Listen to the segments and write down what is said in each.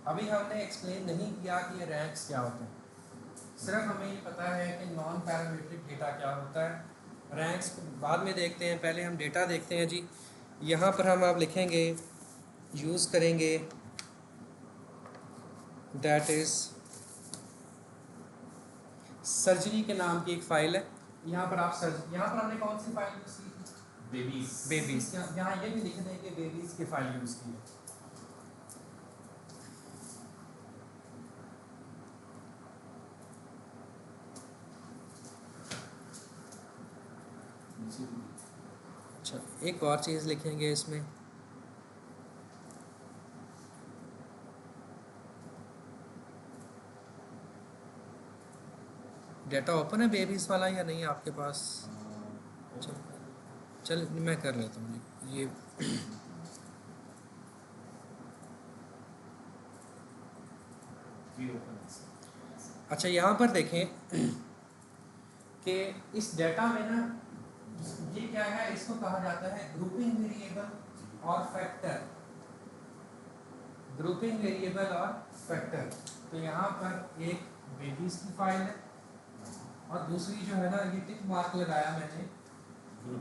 अभी हमने एक्सप्लेन नहीं किया कि ये रैंक्स क्या होते हैं, सिर्फ हमें ये पता है कि नॉन पैरामीट्रिक डेटा क्या होता है। रैंक्स बाद में देखते हैं, पहले हम डेटा देखते हैं जी। यहाँ पर हम आप लिखेंगे, यूज़ करेंगे दैट इज़ सर्जरी के नाम की एक फ़ाइल है। यहाँ पर आप यहाँ पर हमने कौन सी फाइल यूज़ की थी? बेबीज़। यहाँ ये भी लिख दें कि बेबीज़ की फ़ाइल यूज़ की है। अच्छा, एक और चीज़ लिखेंगे इसमें, डेटा ओपन है बेबीज़ वाला या नहीं आपके पास? चल मैं कर लेता हूँ ये। अच्छा, यहाँ पर देखें कि इस डेटा में ना, ये क्या है, इसको कहा जाता है ग्रुपिंग वेरिएबल और फैक्टर। ग्रुपिंग वेरिएबल और फैक्टर। तो यहाँ पर एक बेबीज की फाइल है और दूसरी जो है ना, ये टिक मार्क लगाया मैंने,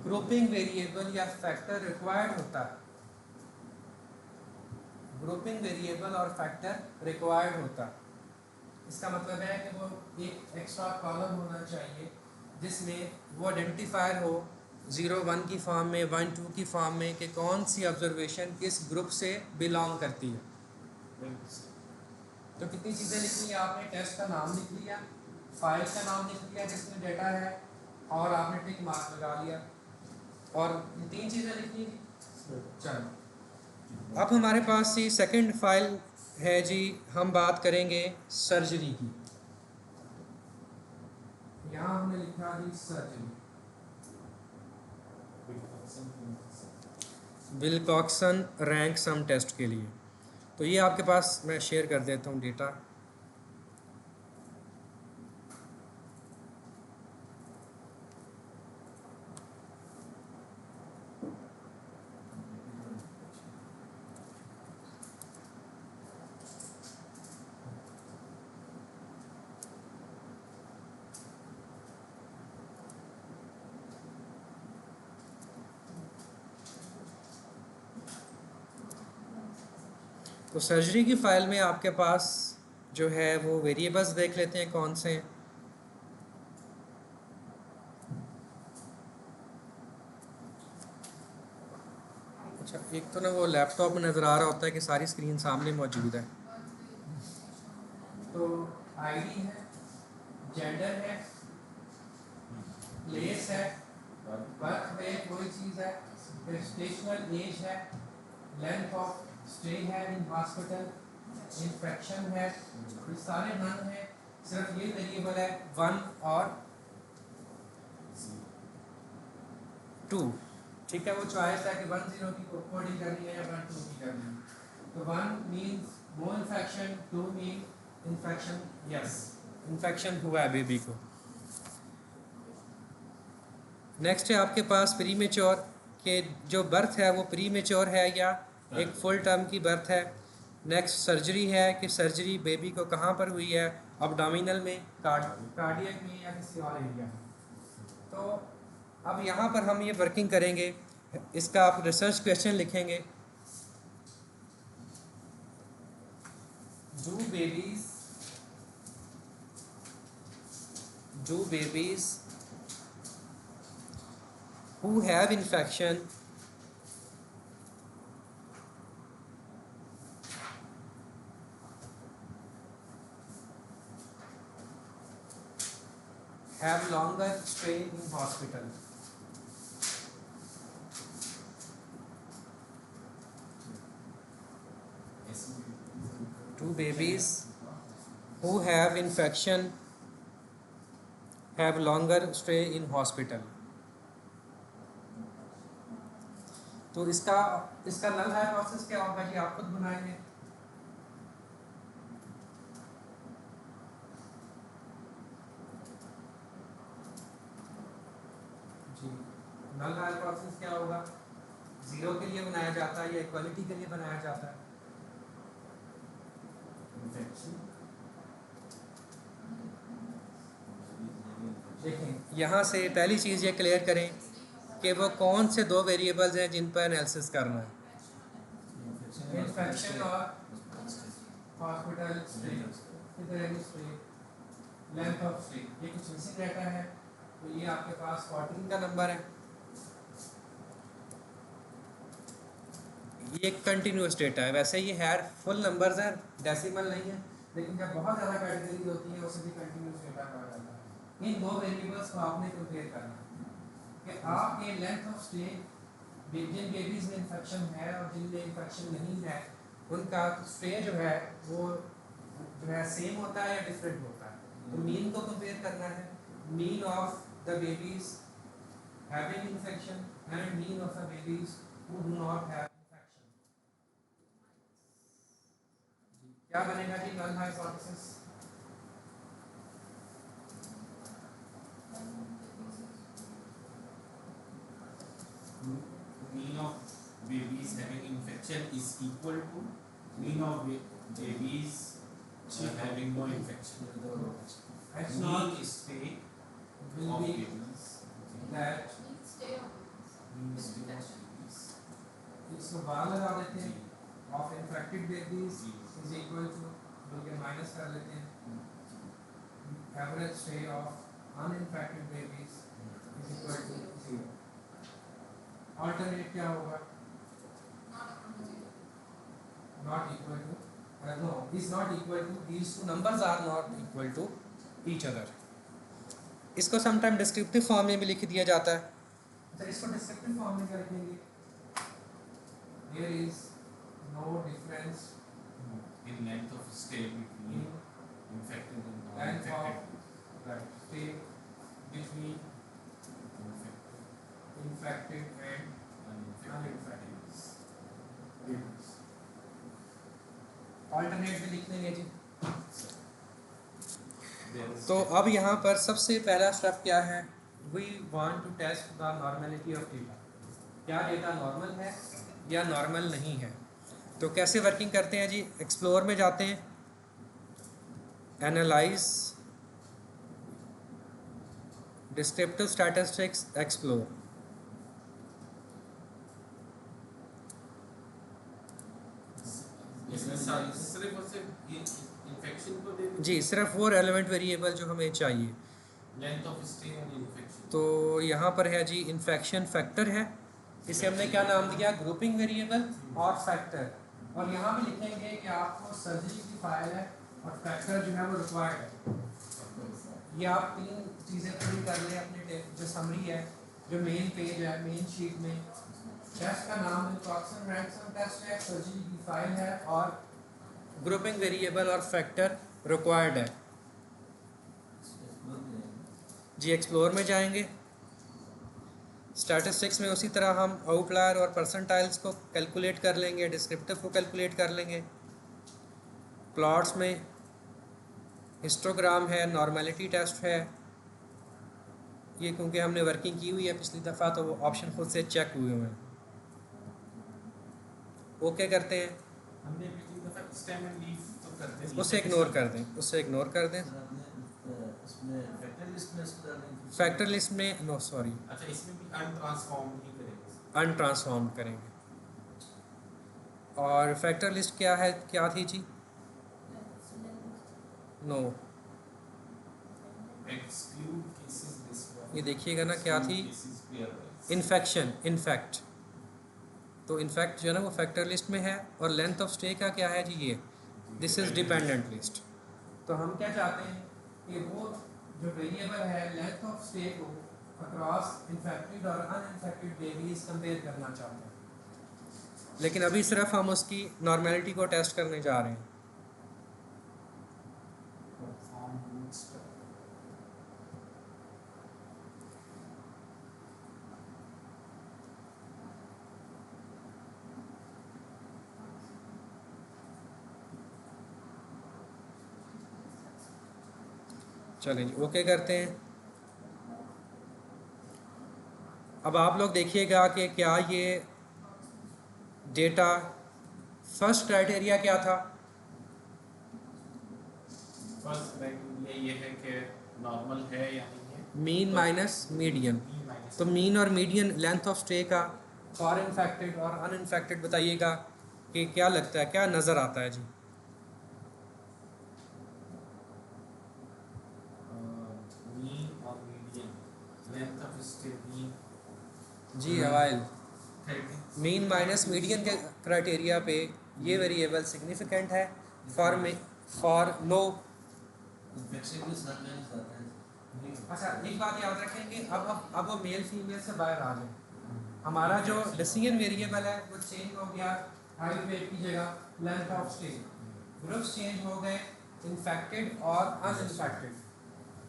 ग्रुपिंग वेरिएबल या फैक्टर रिक्वायर्ड होता है। ग्रुपिंग वेरिएबल और फैक्टर रिक्वायर्ड होता है। इसका मतलब है कि वो एक एक्स्ट्रा कॉलम होना चाहिए जिसमें वो आइडेंटिफायर हो 0-1 की फॉर्म में, 1-2 की फॉर्म में, कि कौन सी ऑब्जर्वेशन किस ग्रुप से बिलोंग करती है। तो कितनी चीज़ें लिख ली आपने? टेस्ट का नाम लिख लिया, फाइल का नाम लिख लिया जिसमें डेटा है, और आपने टिक मार्क लगा लिया, और ये 3 चीज़ें लिख ली। चलो, अब हमारे पास ये सेकंड फाइल है जी, हम बात करेंगे सर्जरी की। यहाँ हमने लिखा जी surgery, Wilcoxon rank sum test के लिए। तो ये आपके पास मैं शेयर कर देता हूँ डेटा। तो सर्जरी की फ़ाइल में आपके पास जो है वो वेरिएबल्स देख लेते हैं कौन से हैं। अच्छा, एक तो ना वो लैपटॉप में नज़र आ रहा होता है कि सारी स्क्रीन सामने मौजूद है। तो आईडी है, जेंडर है, प्लेस है, बर्थ में कोई चीज़ है, स्टेशनल एज है, लेंथ ऑफ स्टे है इन हॉस्पिटल, इन्फेक्शन है, ये सारे नन है। सिर्फ ये वेरिएबल है 1 और 2। ठीक है, वो चॉइस है कि 10 की कोडिंग करनी है या 12 की करनी है। तो 1 means no infection, 2 mean infection, yes infection हुआ है बेबी को। नेक्स्ट है आपके पास प्री मेच्योर, के जो बर्थ है वो प्री मेच्योर है या एक फुल टर्म की बर्थ है। नेक्स्ट सर्जरी है कि सर्जरी बेबी को कहाँ पर हुई है, अब्डोमिनल में, कार्डियक में, या किसी और एरिया में। तो अब यहाँ पर हम ये वर्किंग करेंगे, इसका आप रिसर्च क्वेश्चन लिखेंगे। Do babies who have infection have longer stay in hospital? Two babies who have infection have longer stay in hospital. तो इसका नल हाइपोथेसिस क्या होगा जी, आप खुद बनाएंगे। जी, नल हाइपोथेसिस क्या होगा? 0 के लिए बनाया जाता है या इक्वालिटी के लिए बनाया जाता है? देखें यहाँ से पहली चीज़ ये क्लियर करें कि वो कौन से दो वेरिएबल्स हैं जिन पर एनालिसिस करना है। इन्फेक्शन और hospital stay, length of stay, ये कुछ मिसिंग रहता है, तो ये आपके पास 14 का नंबर है। ये कंटिन्यूस डेटा है, वैसे ये है फुल नंबर्स हैं, डेसिमल नहीं है, लेकिन जब बहुत ज़्यादा कैटेगरी होती है उसे भी कंटिन्यूस डेटा कहा जाता है। इन दो वेरिएबल्स को आपने कंपेयर करना कि आपके लेंथ ऑफ स्टे जिन बेबीज़ में इन्फेक्शन है और जिनमें इन्फेक्शन नहीं है उनका स्टे जो है वो जो है सेम होता है या डिफरेंट होता है। तो मीन को कंपेयर करना है, mean of the babies having infection and mean of the babies who do not have infection. क्या बनेगा जी null hypothesis? Mean of babies having infection is equal to mean of babies having no infection. Mean stay will of be babies. that Mean stay of babies. इसको बाहर लगा देते हैं of infected babies is equal to, बल्कि minus कर लेते हैं, average stay of uninfected babies is equal to 0। Alternate क्या होगा? Not equal to, no is not equal to, these two numbers are not equal to each other. इसको sometime descriptive form में भी लिख दिया जाता है। तो इसको डिस्क्रिप्टिव फॉर्म में क्या लिखेंगे? There is no difference In length of stay between infected and length non-infected. of right stay between infected and uninfected babies। alternate भी लिख देंगे जी। तो अब यहाँ पर सबसे पहला स्टेप क्या है? We want to test the normality of data। क्या डेटा नॉर्मल है या नॉर्मल नहीं है? तो कैसे वर्किंग करते हैं जी? एक्सप्लोर में जाते हैं, एनालाइज डिस्क्रिप्टिव स्टैटिस्टिक्स एक्सप्लोर। जी सिर्फ वो रेलेवेंट वेरिएबल जो हमें चाहिए। Length of stay and infection. तो यहाँ पर है जी इन्फेक्शन फैक्टर है, इसे हमने क्या नाम दिया? ग्रुपिंग वेरिएबल और फैक्टर। और यहाँ भी लिखेंगे कि आपको सर्जरी की फाइल है और फैक्टर जो है वो रिक्वायर्ड है। ये आप तीन चीज़ें पूरी कर लें अपने जो समरी है, जो मेन पेज है, मेन शीट में टेस्ट का नाम विल्कॉक्सन रैंसम टेस्ट है, सर्जरी की फाइल है और ग्रुपिंग वेरिएबल और फैक्टर रिक्वायर्ड है। जी एक्सप्लोर में जाएंगे, स्टैटिस्टिक्स में उसी तरह हम आउटलायर और परसेंटाइल्स को कैलकुलेट कर लेंगे, डिस्क्रिप्टिव को कैलकुलेट कर लेंगे। प्लॉट्स में हिस्टोग्राम है, नॉर्मेलिटी टेस्ट है, ये क्योंकि हमने वर्किंग की हुई है पिछली दफ़ा तो वो ऑप्शन खुद से चेक हुए हुए हैं। ओके करते हैं, हमने पिछली दफा स्टेम एंड लीफ तो करते हैं, उससे इग्नोर कर दें, उससे इग्नोर कर दें। फैक्टर लिस्ट में नो सॉरी, अच्छा इसमें भी अनट्रांसफॉर्म ही करेंगे, अनट्रांसफॉर्म करेंगे। और फैक्टर लिस्ट क्या है, क्या थी जी? No, exclude cases list. ये देखिएगा ना क्या थी? Infection, in fact. तो इनफैक्ट जो है ना वो फैक्टर लिस्ट में है। और लेंथ ऑफ स्टे का क्या है जी? ये दिस इज़ डिपेंडेंट लिस्ट। तो हम क्या चाहते हैं कि वो जो वेरिएबल है लेंथ ऑफ स्टे को अक्रॉस इन्फेक्टेड और अनइन्फेक्टेड बेबीज कंपेयर करना चाहते हैं, लेकिन अभी सिर्फ हम उसकी नॉर्मेलिटी को टेस्ट करने जा रहे हैं। चलें जी ओके करते हैं। अब आप लोग देखिएगा कि क्या ये डेटा, फर्स्ट क्राइटेरिया क्या था? फर्स्ट क्राइटेरिया ये है कि नॉर्मल है या नहीं है, mean minus median. Mean minus तो मीन और मीडियन लेंथ ऑफ स्टे का फॉर इन्फेक्टेड और अनइन्फेक्टेड बताइएगा कि क्या लगता है, क्या नज़र आता है जी? मीन और median length of stay mean जी अवाइल, 30 मीन माइनस मीडियन के क्राइटेरिया पे ये वेरिएबल सिग्निफिकेंट है फॉर लो। इन्फेक्शन के साथ में नहीं आता है। अच्छा एक बात याद रखेंगे, अब वो मेल फीमेल से बाहर आ जाए, हमारा जो डिसीजन वेरिएबल है वो चेंज हो गया, हाइट वेट की जगह length of stay, groups change हो गए इन्फेक्टेड और अनइन्फेक्टेड।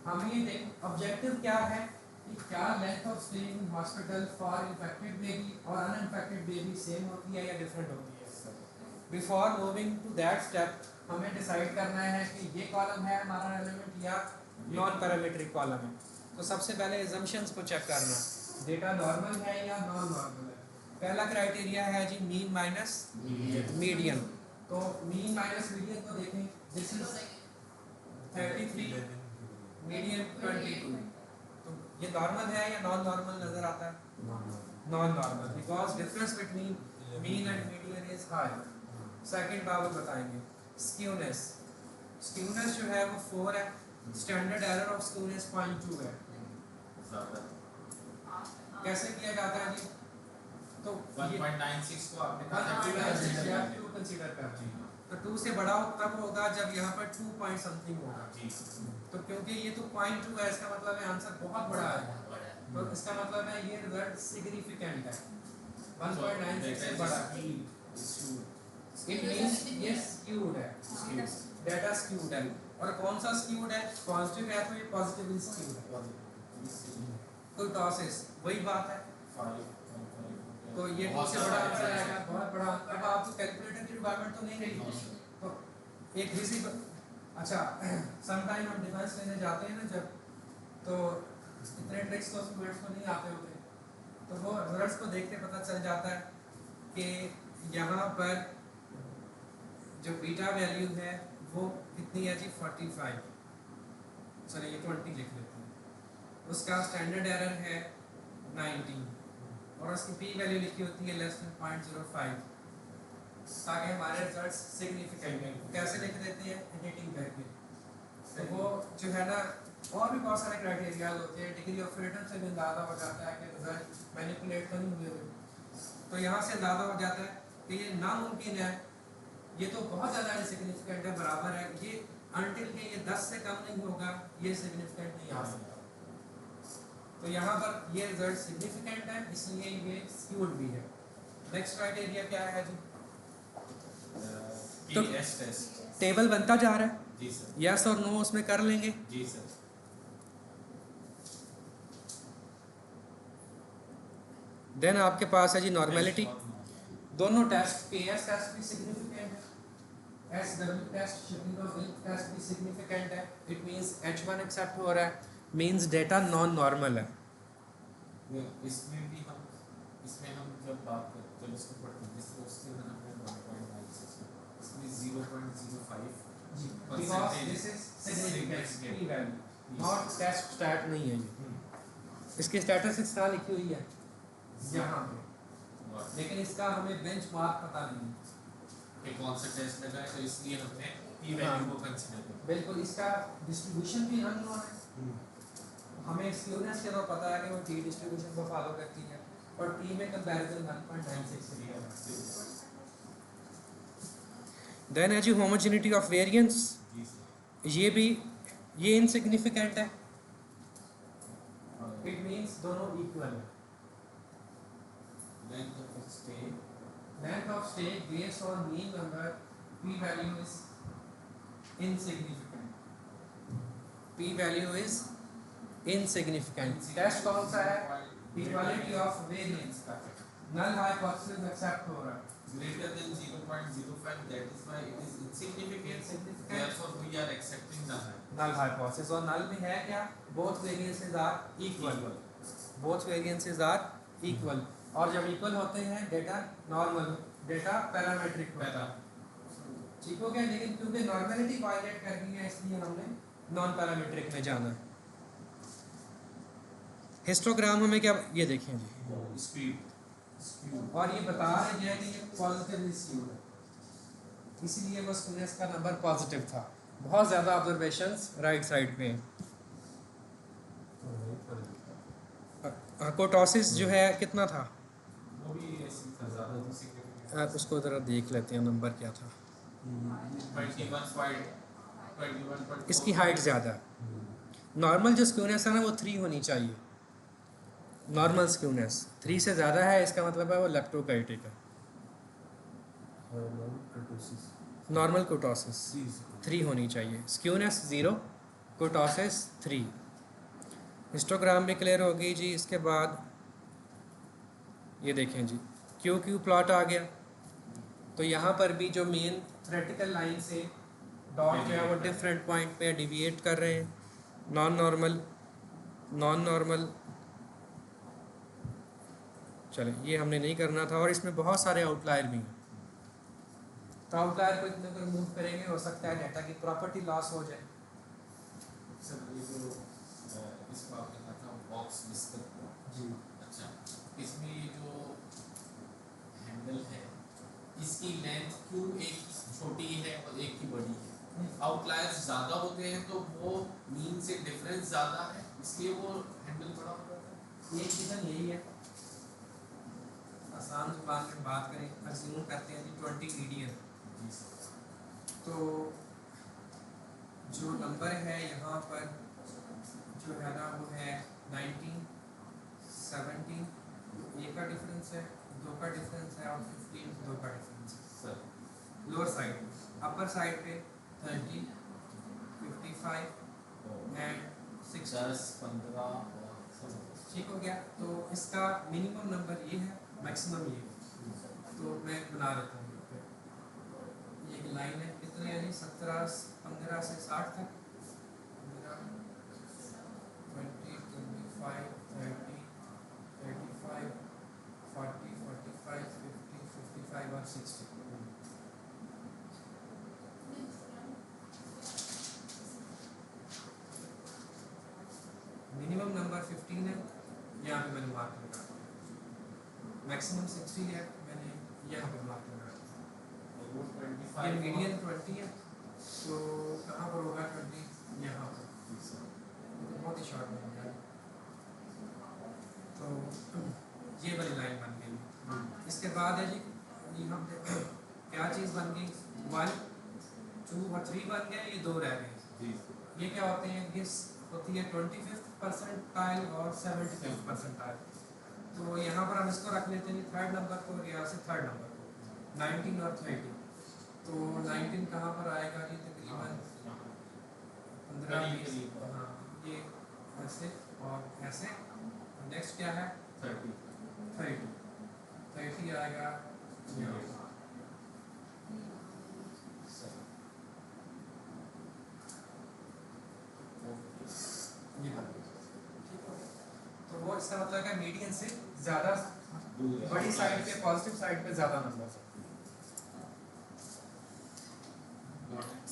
हमें ये ऑब्जेक्टिव क्या है कि क्या length of stay in hospital for infected baby और अनइन्फेक्टेड बेबी सेम होती है या डिफरेंट होती है। Before moving to that step हमें डिसाइड करना है कि ये कॉलम है हमारा रेलेवेंट या नॉन पैरामीट्रिक कॉलम है। तो सबसे पहले एजम्पशंस को चेक करना, डेटा नॉर्मल है या नॉन नॉर्मल है। पहला क्राइटेरिया है जी मीन माइनस मीडियन। तो मीन माइनस मीडियन को देखें, दिस इज 33, मीडियन 22। तो ये नॉर्मल है या नॉन नॉर्मल नजर आता है? Non normal, because difference between mean and median is high. Second बात बताएंगे स्क्यूनेस। स्क्यूनेस जो है वो 4 है, स्टैंडर्ड एरर ऑफ स्क्यूनेस 0.2 है। कैसे किया जाता है जी? तो 1.96 को आपने कहा 2 कंसीडर करते हैं, तो 2 से बड़ा तब होगा जब यहाँ पर 2 पॉइंट समथिंग होगा। जी, तो क्योंकि ये तो 0.2 है, इसका मतलब है आंसर बहुत बड़ा है, तो इसका मतलब है ये रिजल्ट सिग्निफिकेंट है, 1.96 से बड़ा। इट मींस ये स्क्यूड है, डेटा स्क्यूड है। और कौन सा स्क्यूड है? पॉजिटिव है तो ये पॉजिटिवली स्क्यूड है। कुर्टोसिस वही बात है, तो ये बहुत सबसे बड़ा सारा आंसर है। आएगा, बहुत बड़ा। अब आपको कैलकुलेटर की रिक्वायरमेंट तो नहीं रही, तो एक इजी अच्छा सम टाइम हम डिफेंस लेने जाते हैं ना जब, तो इतने ट्रिक्स तो स्टूडेंट्स को नहीं आते होते, तो वो रिजल्ट्स को देख के पता चल जाता है कि यहाँ पर जो बीटा वैल्यू है वो कितनी है जी 45, चलिए ये 20 लिख लेते हैं। उसका स्टैंडर्ड एरर है 19 और उसकी पी वैल्यू लिखी होती है लेस देन 0.05, ताकि हमारे रिजल्ट्स सिग्निफिकेंट हैं। कैसे लिख देते हैं? एडिटिंग करके। तो वो जो है ना, और भी बहुत सारे क्राइटेरिया होते हैं, डिग्री ऑफ फ्रीडम से भी अंदाज़ा हो जाता है कि रिजल्ट मैनिपुलेट तो नहीं हुए हुए। तो यहाँ से अंदाज़ा हो जाता है कि ये नामुमकिन है, ये तो बहुत ज़्यादा इनसिग्निफिकेंट है, बराबर है, ये अनटिल के ये 10 से कम नहीं होगा ये सिग्निफिकेंट नहीं आ सकता। तो यहाँ पर ये रिजल्ट सिग्निफिकेंट है, इसलिए ये स्क्यूड भी है। नेक्स्ट क्राइटेरिया क्या है जी? तो पीएस टेस्ट। टेबल बनता जा रहा है, जी सर। यस और नो उसमें कर लेंगे। जी सर। देन आपके पास है जी नॉर्मेलिटी। दोनों टेस्ट, पीएस टेस्ट भी सिग्निफिकेंट है, एसडब्ल्यू टेस्ट, शिपिंग टेस्ट भी सिग्निफिकेंट है। इट मींस H1 एक्सेप्ट हो रहा है, मींस डेटा नॉन नॉर्मल है। इसमें भी हम जब बात करते हैं इसको पढ़ते हैं, जिस उसके अंदर हमने 1.96 इसमें 0.05 बिकॉज़ दिस इज सिग्निफिकेंट की वैल्यू, नॉट टेस्ट स्टैट नहीं है ये। इसकी स्टैटिस्टिक्स कहाँ लिखी हुई है? यहाँ पे, लेकिन इसका हमें बेंचमार्क पता नहीं है कि कौन सा टेस्ट लगा है, तो इसलिए हमने पी वैल्यू को कंसीडर किया। बिल्कुल। इसका डिस्ट्रीब्यूशन भी अननोन है, हमें स्क्यूनेस के तो पता है कि वो टी डिस्ट्रीब्यूशन को फॉलो करती है, और टी में कंपैरिजन 1.96 से दिया है। देन है जी होमोजेनिटी ऑफ वेरिएंस, जी सर। ये इनसिग्निफिकेंट है। इट मींस दोनों इक्वल है। Length of stay based on mean number, p value is insignificant, p value is insignificant. Test कौन सा है? इक्वालिटी ऑफ वेरिएंस का। नल हाइपोथेसिस एक्सेप्ट हो रहा है, greater than 0.05, that is why it is insignificant, therefore we are accepting the high. Null hypothesis. और null में है क्या? Both variances are equal, both variances are equal. और जब इक्वल होते हैं डेटा नॉर्मल, डेटा पैरामीट्रिक होता है। ठीक हो गया, लेकिन क्योंकि नॉर्मेलिटी वायलेट कर रही है इसलिए हमने नॉन पैरामीट्रिक में जाना है। हिस्टोग्राम हमें क्या, ये देखें जी, स्पीड और ये बता रहे हैं कि ये पॉजिटिवली स्क्यूड है, इसीलिए वो स्क्यूनेस का नंबर पॉजिटिव था। बहुत ज़्यादा ऑब्जर्वेशंस राइट साइड पे हैं। कोटोसिस जो है कितना था, वो भी ऐसी था, ज़्यादा तो सिग्निफिकेंट उसको ज़रा देख लेते हैं नंबर क्या था। 21.4 इसकी हाइट ज़्यादा है, नॉर्मल जो स्क्यूनेस है ना वो 3 होनी चाहिए। नॉर्मल स्क्यूनेस 3 से ज़्यादा है, इसका मतलब है वो लेप्टोकाइटिक है। नॉर्मल कोटोसिस 3 होनी चाहिए, स्क्यूनेस 0, कोटोसिस 3। हिस्टोग्राम भी क्लियर हो गई जी। इसके बाद ये देखें जी, क्यू क्यू प्लॉट आ गया। तो यहाँ पर भी जो मेन थ्रेटिकल लाइन से डॉट जो है वो डिफरेंट पॉइंट पे डिविएट कर रहे हैं, नॉन नॉर्मल, नॉन नॉर्मल। चले, ये हमने नहीं करना था, और इसमें बहुत सारे आउटलायर भी हैं। तो आउटलायर को इतने को रिमूव करेंगे, हो सकता है डाटा की प्रॉपर्टी लॉस हो जाए। सर ये जो इसको आपने कहा था बॉक्स डिस्कस जी, अच्छा, इसमें ये जो हैंडल है इसकी लेंथ क्यों एक की छोटी है और एक की बड़ी है? आउटलायर्स ज़्यादा होते हैं तो वो मीन से डिफरेंस ज़्यादा है, इसलिए वो हैंडल बड़ा हो जाता है। एक रीज़न यही है। आसान जुबान में बात करें, अज्यूम करते हैं कि 20 मीडियन, जी सर। तो जो नंबर है यहाँ पर जो है ना वो है 19, 17, एक का डिफरेंस है, 2 का डिफरेंस है, और 15, 2 का डिफरेंस है। Sir lower side, upper side पे 30, 55 एंड 60। 10, 15 और 16। ठीक हो गया। तो इसका मिनिमम नंबर ये है, मैक्सिमम ये है। तो मैं बना देता हूँ, ये एक लाइन है, कितने यानी 17, 15 से 60 तक, 15, 20, 25, 30, 35, 40, 45, 50, 55 और 60। मिनिमम नंबर 15 है, यहाँ पे मैंने मार्क लगा दिया। मैक्सिमम 60 है, मैंने यहाँ पे मार्क लगा दिया। और वो ये 25 मीडियन 20 है, तो कहाँ पर होगा 20? यहाँ पर। तो बहुत ही शॉर्ट बन गया। तो ये वाली लाइन बन गई। इसके बाद है जी, यहाँ पे क्या चीज़ बन गई, 1, 2 और 3 बन गए, ये 2 रह गए। जी ये क्या होते हैं, ये होती है 25th परसेंटाइल और 75th परसेंटाइल। तो यहाँ पर हम इसको रख लेते हैं थर्ड नंबर को, यहाँ से थर्ड नंबर को 19 और 30। तो 19 कहाँ पर आएगा जी, तकरीबन 15, 20। हाँ, ये ऐसे और ऐसे। नेक्स्ट क्या है, 30, 30 आएगा यहाँ। ये बन गया। ठीक हो गया। तो वो इसका मतलब है मीडियन से ज़्यादा बड़ी साइड पे, पॉजिटिव साइड पे ज़्यादा नंबर है।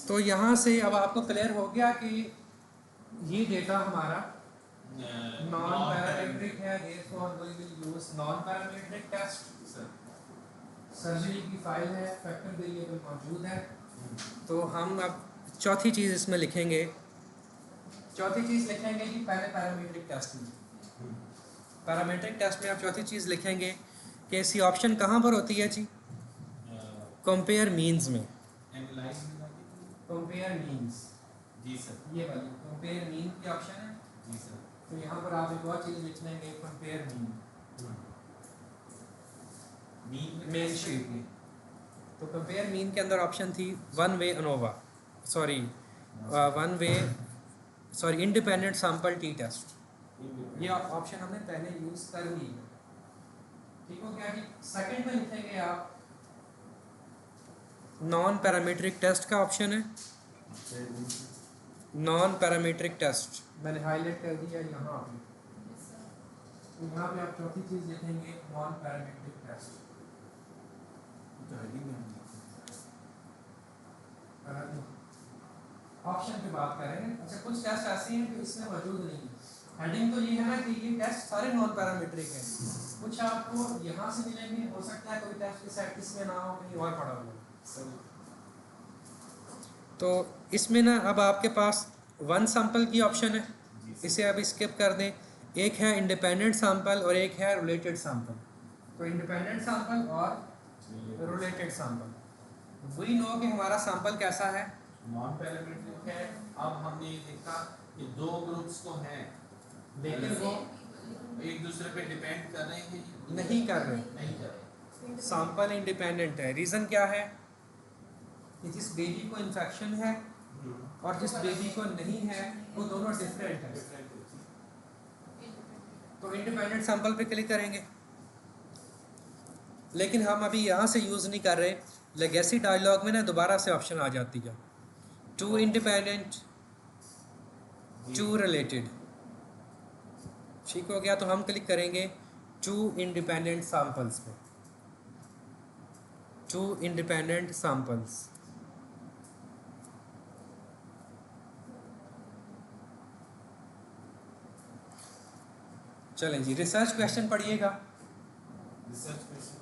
तो यहाँ से अब आपको क्लियर हो गया कि ये डेटा हमारा नॉन पैरामीट्रिक है, therefore we will use non parametric test. Surgery की फाइल है, फैक्टर वेरिएबल मौजूद है। तो हम अब चौथी चीज़ इसमें लिखेंगे, चौथी चीज़ लिखेंगे कि पहले पैरामीट्रिक टेस्ट में, पैरामीट्रिक टेस्ट में आप चौथी चीज़ लिखेंगे कि इसकी ऑप्शन कहाँ पर होती है जी, कंपेयर मीन्स में। एनालाइज कंपेयर मीन्स, जी सर। ये वाली कंपेयर मीन की ऑप्शन है। जी सर। तो यहाँ पर आप एक और चीज़ लिख लेंगे, कंपेयर मीन, मेन शीट में। तो कंपेयर मीन के अंदर ऑप्शन थी one way ANOVA, sorry independent sample T test. ये ऑप्शन हमने पहले यूज़ कर ली है। ठीक हो गया जी। सेकंड में लिखेंगे आप नॉन पैरामीट्रिक टेस्ट का ऑप्शन है, नॉन पैरामीट्रिक टेस्ट मैंने हाईलाइट कर दिया यहाँ पे। तो यहाँ पे आप चौथी चीज़ लिखेंगे नॉन पैरामीट्रिक टेस्ट। ऑप्शन पे बात करेंगे। अच्छा, कुछ टेस्ट ऐसे हैं जो इसमें मौजूद नहीं है। हेडिंग तो ये है ना कि ये टेस्ट सारे नॉन पैरामीट्रिक हैं, कुछ आपको यहाँ से मिलेंगे, हो सकता है कोई टेस्ट के सेट इसमें ना हो, कहीं और पड़ा हो। तो इसमें ना अब आपके पास वन सैंपल की ऑप्शन है, इसे अब स्किप कर दें। एक है इंडिपेंडेंट सैंपल और एक है रिलेटेड सैंपल। तो इंडिपेंडेंट सैंपल और रिलेटेड सैंपल, वी नो कि हमारा सैंपल कैसा है, नॉन पैरामीट्रिक है। अब हमने ये देखा कि दो ग्रुप्स तो हैं, लेकिन वो एक दूसरे पे डिपेंड कर रहे हैं, नहीं कर रहे। नहीं कर रहे। सैंपल इंडिपेंडेंट है। रीज़न क्या है कि जिस बेबी को इन्फेक्शन है और जिस बेबी को नहीं है वो दोनों डिफरेंट है। तो इंडिपेंडेंट सैंपल पे क्लिक करेंगे, लेकिन हम अभी यहाँ से यूज़ नहीं कर रहे। लेगेसी डायलॉग में ना दोबारा से ऑप्शन आ जाती है, टू इंडिपेंडेंट, टू रिलेटेड। ठीक हो गया, तो हम क्लिक करेंगे टू इंडिपेंडेंट सैंपल्स पे, टू इंडिपेंडेंट सैंपल्स। चलें जी, रिसर्च क्वेश्चन पढ़िएगा। रिसर्च क्वेश्चन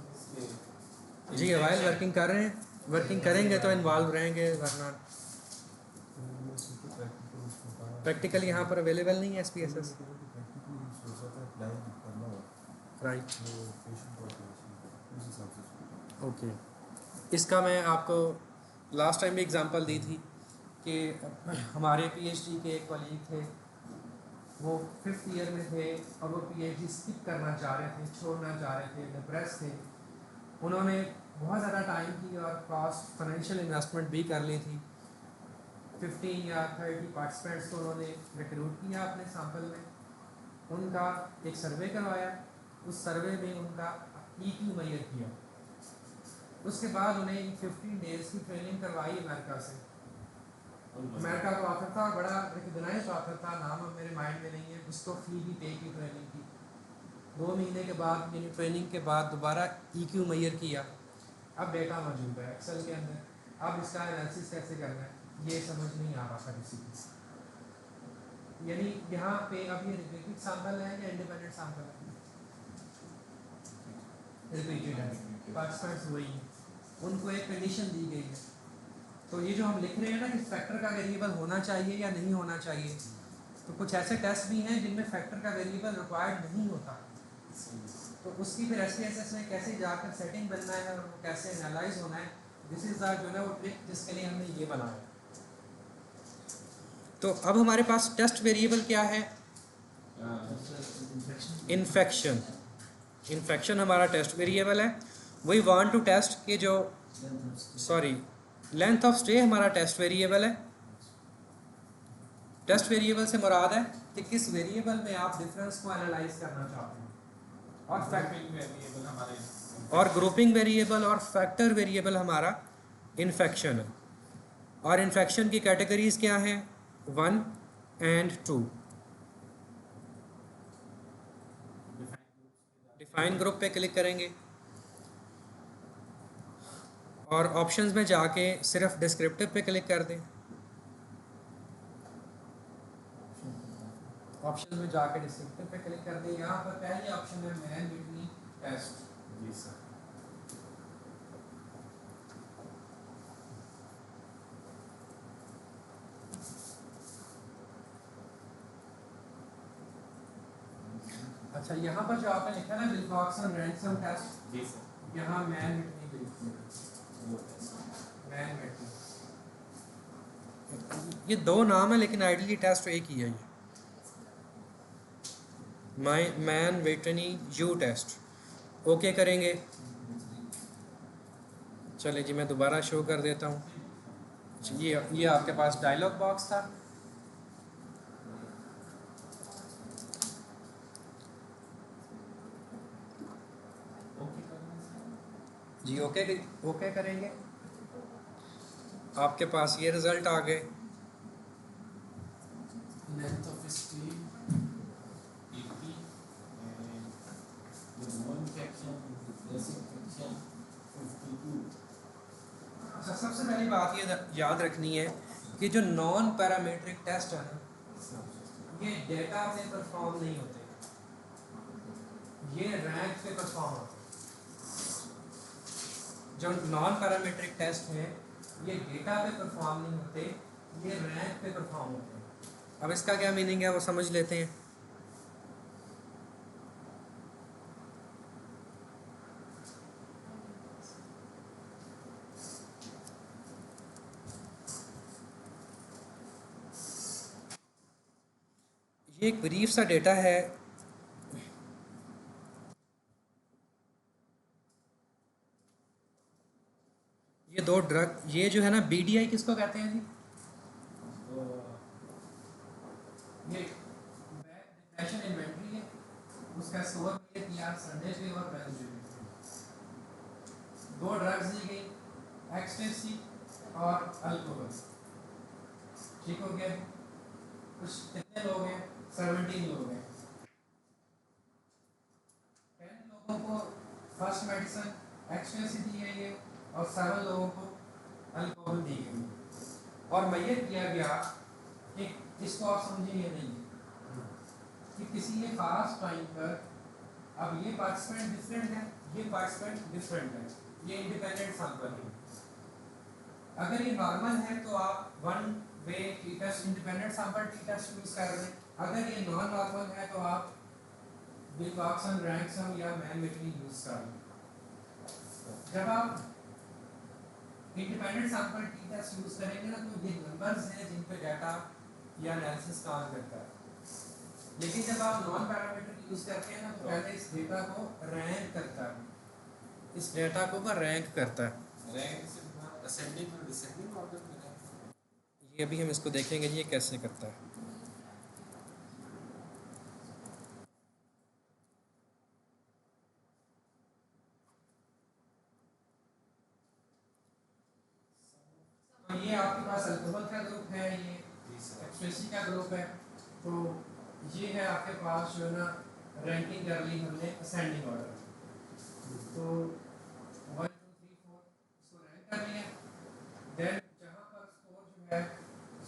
जी वाइल वर्किंग कर रहे हैं, वर्किंग करेंगे तो इन्वॉल्व रहेंगे, वरना प्रैक्टिकल यहाँ पर अवेलेबल नहीं है SPSS। Right, okay. इसका मैं आपको लास्ट टाइम भी एग्जांपल दी थी कि हमारे PhD के एक कलीग थे, वो 5th ईयर में थे और वो PhD स्किप करना चाह रहे थे, छोड़ना चाह रहे थे, डिप्रेस थे। उन्होंने बहुत ज़्यादा टाइम की और कॉस्ट फाइनेंशियल इन्वेस्टमेंट भी कर ली थी। 15 या 30 पार्टिसिपेंट्स को उन्होंने रिक्रूट किया अपने सैंपल में, उनका एक सर्वे करवाया, उस सर्वे में उनका EQ मेजर किया। उसके बाद उन्हें 15 डेज़ की ट्रेनिंग करवाई अमेरिका से। अमेरिका का ऑथर था, बड़ा रिकग्नाइज्ड ऑथर था, नाम अब मेरे माइंड में नहीं है। उसको फी भी पे की ट्रेनिंग की। 2 महीने के बाद यानी ट्रेनिंग के बाद दोबारा EQ मेजर किया। अब डेटा मौजूद है एक्सेल के अंदर, अब इसका एनालिसिस कैसे करना है ये समझ नहीं आ रहा था किसी को। यानी यहाँ पे अब ये रिपीटेड सैंपल है या इंडिपेंडेंट सैंपल है? रिपीटेड है, पार्टिसिपेंट्स वही हैं, उनको एक कंडीशन दी गई है। तो ये जो हम लिख रहे हैं ना कि फैक्टर का वेरिएबल होना चाहिए या नहीं होना चाहिए, तो कुछ ऐसे टेस्ट भी हैं जिनमें फैक्टर का वेरिएबल रिक्वायर्ड नहीं होता। तो उसकी फिर SPSS में कैसे जाकर सेटिंग बनना है और वो कैसे एनालाइज होना है, दिस इज़ द जो है वो ट्रिक जिसके लिए हमने ये बनाया। तो अब हमारे पास टेस्ट वेरिएबल क्या है? इन्फेक्शन। इन्फेक्शन हमारा टेस्ट वेरिएबल है। वी वांट टू टेस्ट कि जो लेंथ ऑफ स्टे हमारा टेस्ट वेरिएबल है। टेस्ट वेरिएबल से मुराद है कि किस वेरिएबल में आप डिफरेंस को एनालाइज करना चाहते हैं। और वेरिएबल हमारे और ग्रुपिंग वेरिएबल और फैक्टर वेरिएबल हमारा इन्फेक्शन है। और इन्फेक्शन की कैटेगरीज क्या हैं? 1 and 2। डिफाइन ग्रुप पे क्लिक करेंगे और ऑप्शंस में जाके सिर्फ डिस्क्रिप्टिव पे क्लिक कर दें। ऑप्शन में जाके डिस्क्रिप्टिव पे क्लिक कर दें। यहाँ पर पहले ऑप्शन है मैन विटनी टेस्ट। जी सर। अच्छा, यहाँ पर जो आपने लिखा ना विल्कॉक्सन रैंसम टेस्ट, जी सर, यहाँ मैन विटनी मैन विटनी, ये 2 नाम है लेकिन आइडियली टेस्ट एक ही है। ये Mann Whitney U test. Okay करेंगे। चले जी, मैं दोबारा शो कर देता हूँ। ये आपके पास डायलॉग बॉक्स था। जी ओके करेंगे। आपके पास ये रिज़ल्ट आ गए। Length of stay 80 and the no infection disinfection 52। अच्छा, सबसे पहली बात ये याद रखनी है कि जो नॉन पैरामीट्रिक टेस्ट है ना, ये डेटा पे परफॉर्म नहीं होते, ये रैंक पे परफॉर्म होते हैं। जो नॉन पैरामीट्रिक टेस्ट है ये डेटा पे परफॉर्म नहीं होते, ये रैंक पे परफॉर्म होते हैं। अब इसका क्या मीनिंग है वो समझ लेते हैं। ये एक ब्रीफ सा डेटा है। ये दो ड्रग, ये जो है ना बीडीआई किसको कहते हैं जी? ये डिप्रेशन इन्वेंटरी है, उसका स्कोर ये किया संडे पे और वेडनेसडे पे। दो ड्रग्स दी गई, एक्सटेंसी और अल्कोहल। ठीक हो गया? कुछ कितने लोग हैं? 17 लोग हैं। 10 लोगों को फर्स्ट मेडिसिन एक्सटेंसी दी गई है और 7 लोगों को अल्कोहल दी गई है। और मैयर किया गया कि इसको आप समझेंगे नहीं कि किसी ये खास टाइम पर, अब ये पार्टिसिपेंट डिफरेंट है, ये पार्टिसिपेंट डिफरेंट है, ये इंडिपेंडेंट सैंपल है। अगर ये नॉर्मल है तो आप one way t test, independent sample T test use कर रहे हैं। अगर ये नॉन नॉर्मल है तो आप विल्कॉक्सन, रैंकसम या मैनमेटरी यूज कर रहे हैं। जब आप independent sample T test use करेंगे ना तो ये नंबर्स हैं जिन पे डाटा या एनालिसिस काम करता है। लेकिन जब आप नॉन पैरामीट्रिक यूज करते हैं ना तो पहले इस डेटा को रैंक करता है, इस डेटा को रैंक करता है। रैंक से असेंडिंग और डिसेंडिंग ऑर्डर में है। ये अभी हम इसको देखेंगे ये कैसे करता है। तो ये आपके पास अल्कोहल का ग्रुप है, ये एक्सप्रेसी का ग्रुप है। तो ये है आपके पास जो है ना रैंकिंग कर ली हमने असेंडिंग ऑर्डर। तो 1 2 3 4 इसको रैंक कर लिया। देन जहां पर स्कोर जो है,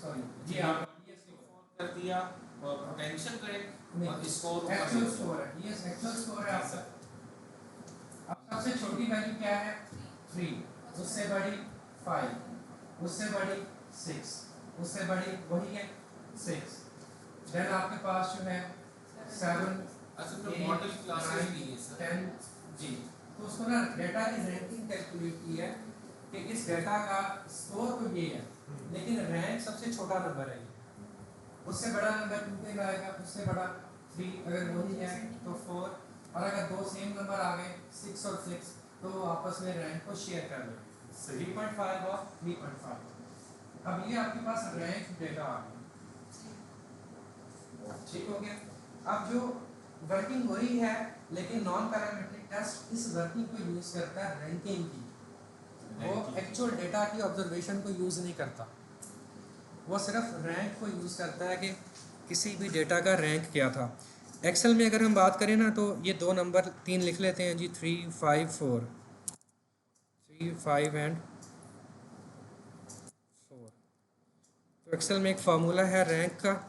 सॉरी ये आप ये स्कोर कर दिया और पोटेंशियल करें और स्कोर एक्चुअल स्कोर है, ये एक्चुअल स्कोर है आपका। अब सबसे छोटी वैल्यू क्या है? 3, उससे बड़ी 5, उससे बड़ी 6, उससे बड़ी वही है 6। देन आपके पास जो है 7, अच्छा तो मॉडल क्लासेस भी है सर 10 जी। तो उसको ना डेटा की रैंकिंग कैलकुलेट की है कि इस डेटा का स्कोर तो ये है, लेकिन रैंक सबसे छोटा नंबर है। उससे बड़ा नंबर 2 पे आएगा, उससे बड़ा 3, अगर वही है तो 4, और अगर दो सेम नंबर आ गए 6 और 6 तो आपस में रैंक को शेयर कर लेंगे 3.5 और 3.5। अब ये आपके पास रैंक डेटा आ गया। ठीक हो गया? अब जो वर्किंग वही है, लेकिन नॉन पैरामीट्रिक टेस्ट इस वर्किंग को यूज करता है रैंकिंग की। वो एक्चुअल डेटा की ऑब्जर्वेशन को यूज नहीं करता, वो सिर्फ रैंक को यूज करता है कि किसी भी डेटा का रैंक क्या था। एक्सेल में अगर हम बात करें ना तो ये दो नंबर 3 लिख लेते हैं जी, 3 5 4, 3 5 एंड 4। तो एक्सेल में एक फार्मूला है रैंक का,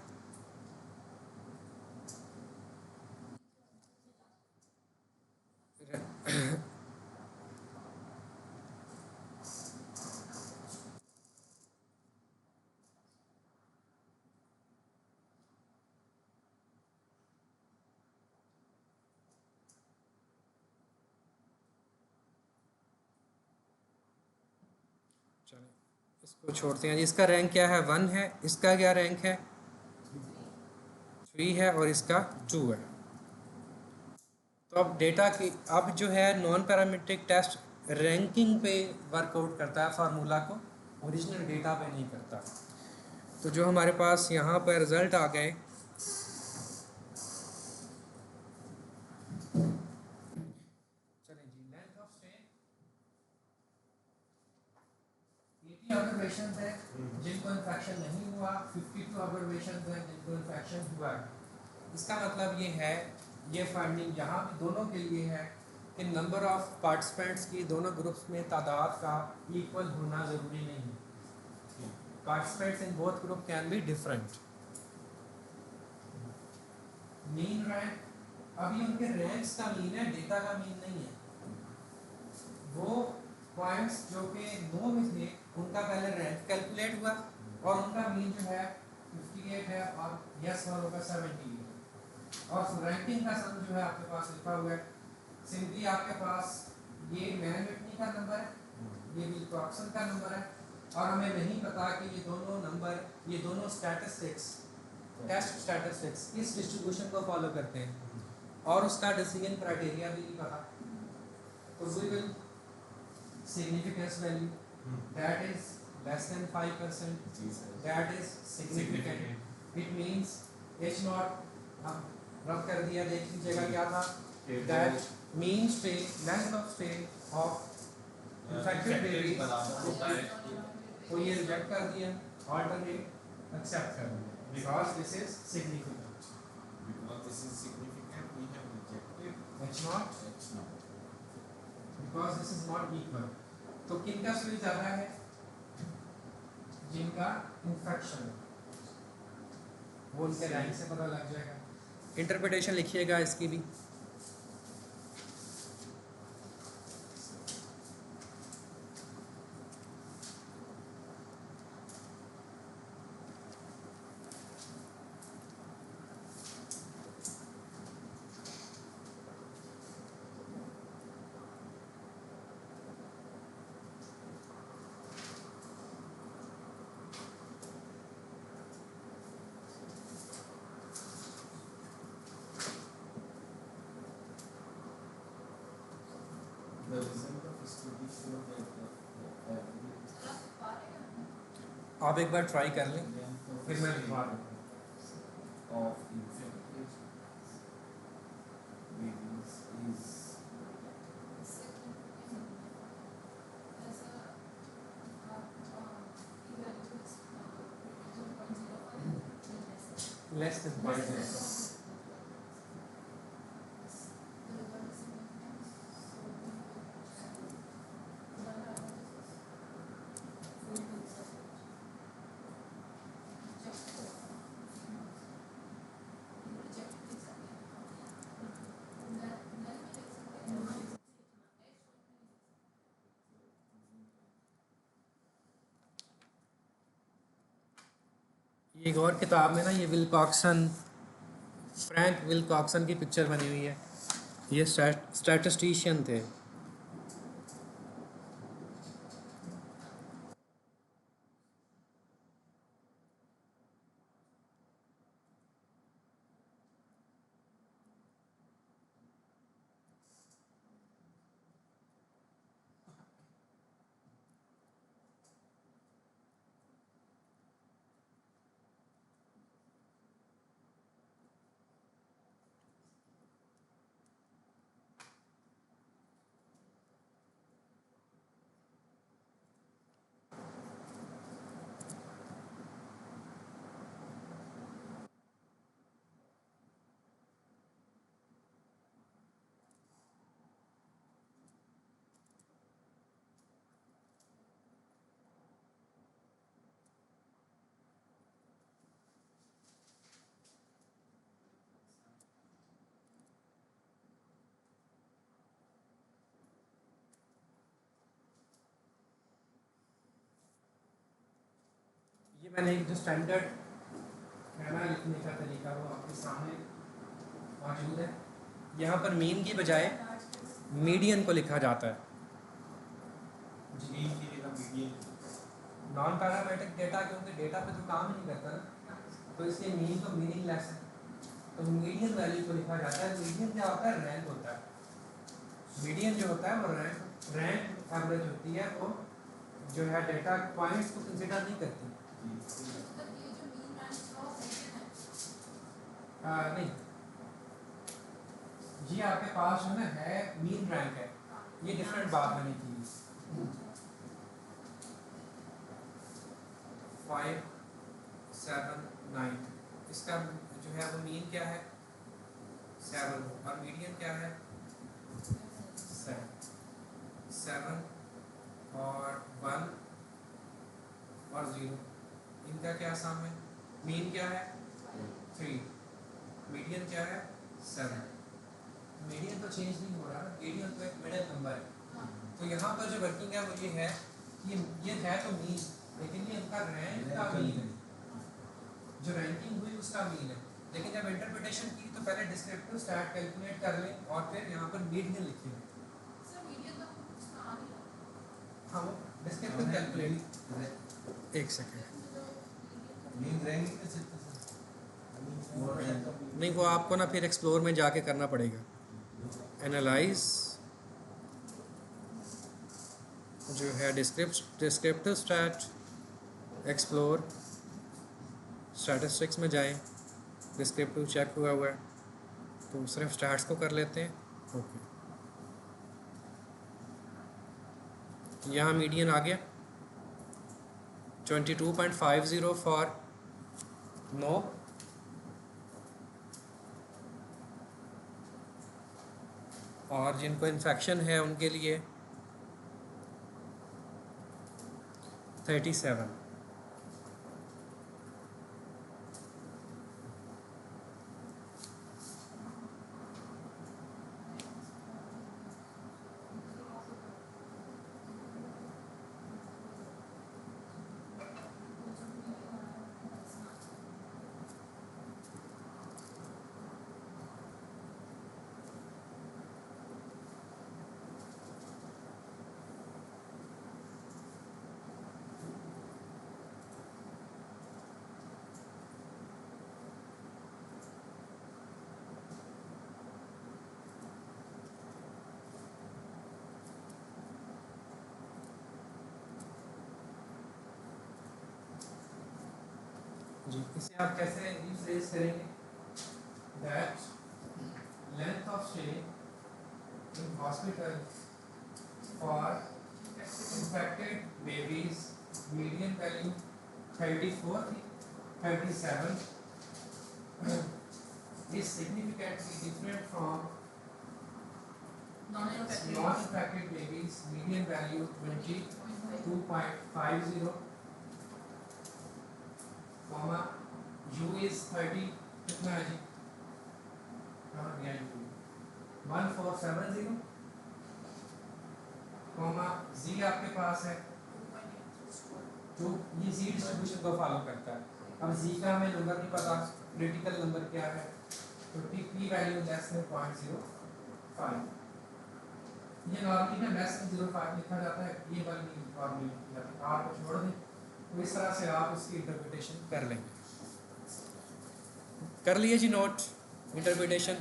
इसको छोड़ते हैं जी। इसका रैंक क्या है? 1 है। इसका क्या रैंक है? 3 है और इसका 2 है। तो अब डेटा की, अब जो है नॉन पैरामीट्रिक टेस्ट रैंकिंग पे वर्कआउट करता है फार्मूला को, ओरिजिनल डेटा पे नहीं करता। तो जो हमारे पास यहाँ पर रिजल्ट आ गए, चलें जी। लेंथ ऑफ स्टे 80 ऑब्जर्वेशन है जिनको इन्फेक्शन नहीं हुआ, 52 ऑब्जर्वेशन है जिनको इन्फेक्शन हुआ है। इसका मतलब ये है, ये फाइंडिंग यहाँ भी दोनों के लिए है कि नंबर ऑफ पार्टिसिपेंट्स की दोनों ग्रुप्स में तादाद का इक्वल होना ज़रूरी नहीं है। participants in both group can be different. Mean rank अभी उनके रैंक्स का मीन है, डेटा का मीन नहीं है। वो पॉइंट्स जो कि 9 में थे उनका पहले रैंक कैलकुलेट हुआ और उनका मीन जो है 58 है और यस वालों का 78 और रैंकिंग का सम जो है आपके पास लिखा हुआ है। सिंपली आपके पास ये मैन का नंबर है, ये विल्कॉक्सन का नंबर है और हमें नहीं पता कि ये दोनों नंबर, ये दोनों स्टैटिस्टिक्स, टेस्ट स्टैटिस्टिक्स किस डिस्ट्रीब्यूशन को फॉलो करते हैं और उसका डिसीजन क्राइटेरिया भी नहीं पता। तो we will significance value that is less than 5%, that is significant. It means H naught हम रब कर दिया, देख लीजिएगा क्या था, that mean stay, length of stay of infected babies को ये रिजेक्ट कर दिया, alternate accept कर दिया because this is significant. Because this is significant, we have rejected H naught H naught. because this is not equal. तो किनका switch ज़्यादा है? जिनका इन्फेक्शन वो उनके रैंक से पता लग जाएगा। इंटरप्रिटेशन लिखिएगा इसकी भी। The result of study show that the आप एक बार ट्राई कर लें, length of फिर मैं stay लिखवा दूँ। of infected babies is Less than 5%. एक और किताब में ना ये विल्कॉक्सन, फ्रैंक विल्कॉक्सन की पिक्चर बनी हुई है। ये स्टैटिस्टिशियन थे। ये मैंने एक जो स्टैंडर्ड कहना लिखने का तरीका वो आपके सामने मौजूद है। यहाँ पर मीन की बजाय मीडियन को लिखा जाता है। मीन की जगह मीडियन। नॉन पैरामेट्रिक डेटा क्योंकि डेटा पे तो काम नहीं करता ना, तो इसलिए मीन तो मीनिंगलेस है, तो मीडियन वैल्यू को लिखा जाता है। मीडियन क्या होता है? रैंक होता है। मीडियन जो होता है वो रैंक एवरेज होती है, वो जो है डेटा पॉइंट्स को कंसिडर नहीं करती। नहीं जी, आपके पास जो है मीन रैंक है, ये डिफरेंट बात बनी थी। 5, 7, 9 इसका जो है वो मीन क्या है? 7 और मीडियन क्या है? 7 और 1 और 0 इनका क्या सम है? मीन क्या है? 3, मीडियन क्या है? 7। मीडियन तो चेंज नहीं हो रहा, मीडियन तो एक मिडिल नंबर है। तो यहाँ पर जो वर्किंग है वो ये है कि ये है तो मीन, लेकिन ये इनका रैंक का मीन है, जो रैंकिंग हुई उसका मीन है। लेकिन जब इंटरप्रिटेशन की तो पहले डिस्क्रिप्टिव स्टैट कैलकुलेट कर लें और फिर यहाँ पर मीडियन लिखें। हाँ वो डिस्क्रिप्टिव कैलकुलेट, एक सेकेंड, मीन रैंक कर सकते हैं नहीं वो आपको ना फिर एक्सप्लोर में जाके करना पड़ेगा। एनालाइज जो है डिस्क्रिप्टिव स्टैट, एक्सप्लोर, स्टैटिस्टिक्स में जाएं, डिस्क्रिप्टिव चेक हुआ है तो सिर्फ स्टैट्स को कर लेते हैं। ओके, यहाँ मीडियन आ गया 22.50 फॉर नो, और जिनको इन्फेक्शन है उनके लिए 37। जी इसे आप कैसे रिप्लेस करेंगे? That length of stay in hospital for infected babies, median value 34 थी, 37 is significantly different from non-infected babies, median value 22.50, comma U is 30, कितना है जी? कहाँ गया U? 1470, कॉमा Z आपके पास है जो ये Z डिस्ट्रीब्यूशन को फॉलो करता है। अब Z का हमें नंबर नहीं पता, क्रिटिकल नंबर क्या है, तो P वैल्यू लेस देन 0.05, ये नॉर्मली में लेस देन 0.5 लिखा जाता है, ये वाली नॉर्मली लिखी जाती है, R को छोड़ दें। तो इस तरह से आप इसकी इंटरप्रिटेशन कर लेंगे। कर लिए जी नोट इंटरप्रिटेशन?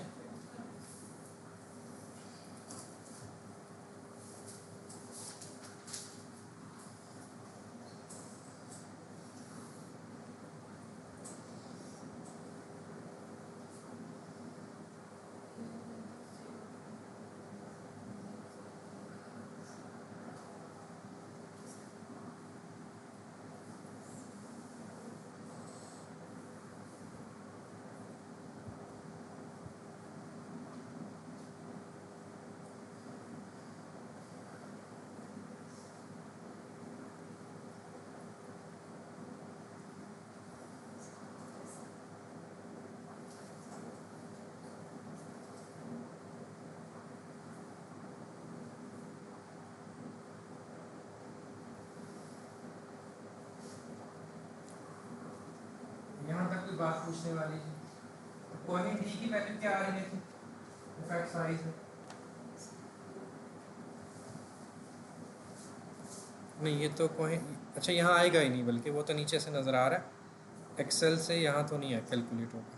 यहाँ तक कोई बात पूछने वाली है? कोहेन डी की वैल्यू क्या आ रही है? इफेक्ट साइज है नहीं, ये तो कोहेन, अच्छा यहाँ आएगा ही नहीं, बल्कि वो तो नीचे से नज़र आ रहा है, एक्सेल से यहाँ तो नहीं है, कैलकुलेट होगा।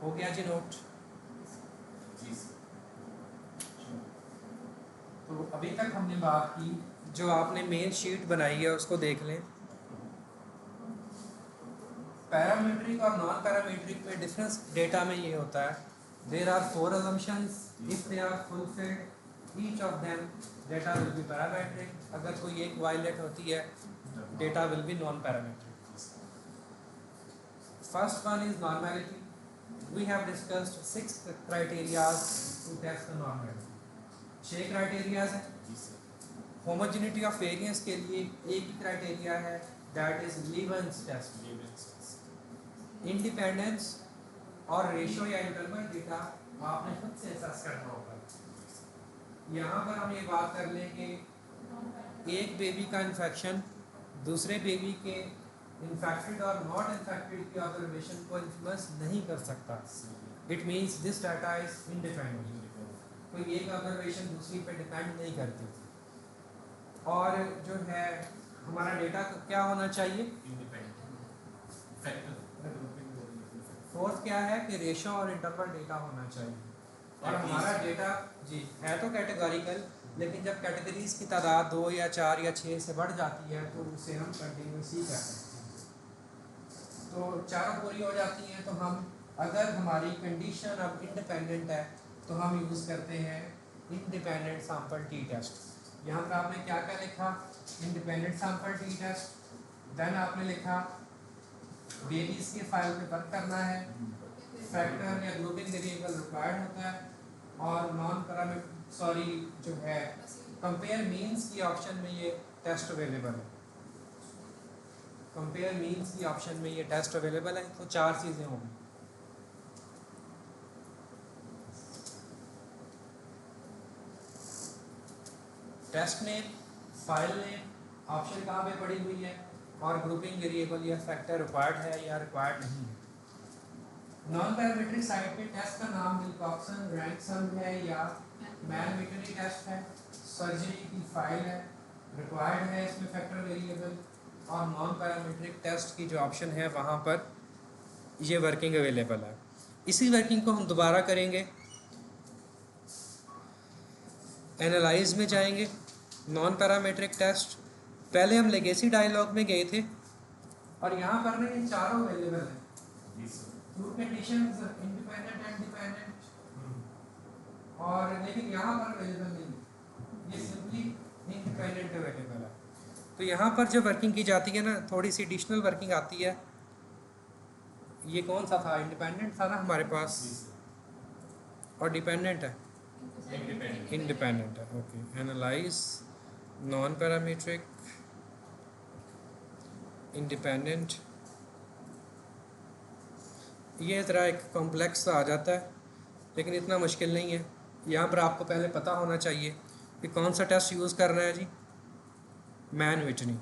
हो गया जी नोट? जी तो अभी तक हमने बात की, जो आपने मेन शीट बनाई है उसको देख लें। पैरामीट्रिक और नॉन पैरामीट्रिक में डिफरेंस डेटा में ये होता है, there are 4 assumptions, if they are fulfilled each of them data will be parametric, अगर कोई एक वायलेट होती है data will be non parametric. First one is normality, we have discussed 6 criteria to test the normality. 6 criterias हैं। जी sir. Homogeneity of variance के लिए एक ही क्राइटेरिया है, that is Levene's test. Independence और रेशो या इंटरवल डेटा आपने खुद से असेस करना होगा। यहाँ पर हम ये बात कर लें कि एक बेबी का इन्फेक्शन दूसरे बेबी के इन्फेक्टेड और नॉट इन्फेक्टेड की ऑब्जर्वेशन को इन्फ्लुएंस नहीं कर सकता। It means this data is independent, कोई एक ऑब्जर्वेशन दूसरी पे डिपेंड नहीं करती। और जो है हमारा डेटा क्या होना चाहिए? फोर्थ क्या है कि रेशो और इंटरवल डेटा होना चाहिए। और हमारा डेटा जी है तो कैटेगोरिकल, लेकिन जब कैटेगरीज की तादाद 2 या 4 या 6 से बढ़ जाती है तो उसे हम कंटिन्यूस ही कहते हैं। तो चारों पूरी हो जाती हैं तो हम, अगर हमारी कंडीशन अब इंडिपेंडेंट है तो हम यूज़ करते हैं इंडिपेंडेंट सैंपल टी टेस्ट। यहाँ पर आपने क्या क्या लिखा? Independent sample T test. Then आपने लिखा बेबीज के फाइल पे वर्क करना है, फैक्टर या ग्रुपिंग वेरिएबल रिक्वायर्ड होता है, और नॉन पैरामीटर जो है कंपेयर मीन्स की ऑप्शन में ये टेस्ट अवेलेबल है। कंपेयर मीन्स की ऑप्शन में ये टेस्ट अवेलेबल है। तो 4 चीज़ें होंगी। Test name, file name, option कहाँ पे पड़ी हुई है, और ग्रुपिंग वेरिएबल या फैक्टर रिक्वायर्ड है या रिक्वायर्ड नहीं है। नॉन पैरामीट्रिक साइट पे टेस्ट का नाम विल्कॉक्सन रैंसम है या मैनमेटरी टेस्ट है, सर्जरी की फाइल है, रिक्वायर्ड है इसमें फैक्टर वेरिएबल, और नॉन पैरामीट्रिक टेस्ट की जो ऑप्शन है वहाँ पर ये वर्किंग अवेलेबल है। इसी वर्किंग को हम दोबारा करेंगे। एनालाइज में जाएंगे, नॉन पैरामीट्रिक टेस्ट। पहले हम लेगेसी डायलॉग में गए थे और यहाँ पर ना ये चारों अवेलेबल हैं। True conditions, independent and dependent, और लेकिन यहाँ पर अवेलेबल नहीं है, ये सिंपली इंडिपेंडेंट अवेलेबल है। तो यहाँ पर जो वर्किंग की जाती है ना, थोड़ी सी एडिशनल वर्किंग आती है। ये कौन सा था? इंडिपेंडेंट था ना हमारे पास, और डिपेंडेंट है, इंडिपेंडेंट है। Okay, analyse, non parametric, independent. ये तरह एक कॉम्प्लेक्स आ जाता है, लेकिन इतना मुश्किल नहीं है। यहाँ पर आपको पहले पता होना चाहिए कि कौन सा टेस्ट यूज़ करना है जी, मैन विटनी।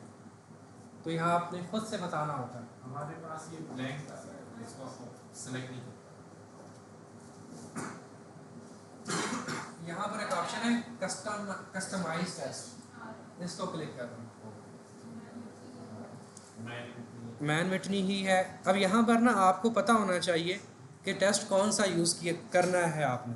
तो यहाँ आपने खुद से बताना होता है। हमारे पास ये ब्लैंक इसको सेलेक्ट नहीं करता। यहाँ पर एक ऑप्शन है कस्टमाइज टेस्ट, इसको क्लिक करना। मैन विटनी ही है। अब यहाँ पर ना आपको पता होना चाहिए कि टेस्ट कौन सा यूज़ किया करना है आपने।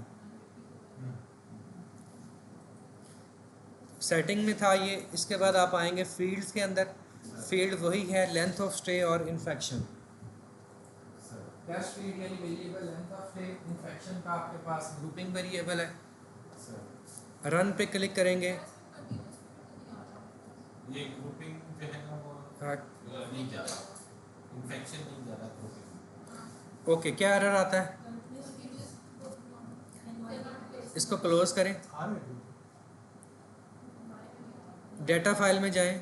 सेटिंग में था ये। इसके बाद आप आएंगे फील्ड्स के अंदर। फील्ड वही है, लेंथ ऑफ स्टे और इन्फेक्शन। टेस्ट फील्ड यानी variable length of stay, infection का आपके पास ग्रुपिंग वेरिएबल है। रन पे क्लिक करेंगे। ये ग्रुपिंग पे है ना, वो नहीं जा रहा, इन्फेक्शन नहीं जा रहा ग्रुपिंग। ओके, क्या एरर आता है? इसको क्लोज करें, डेटा फाइल में जाएं,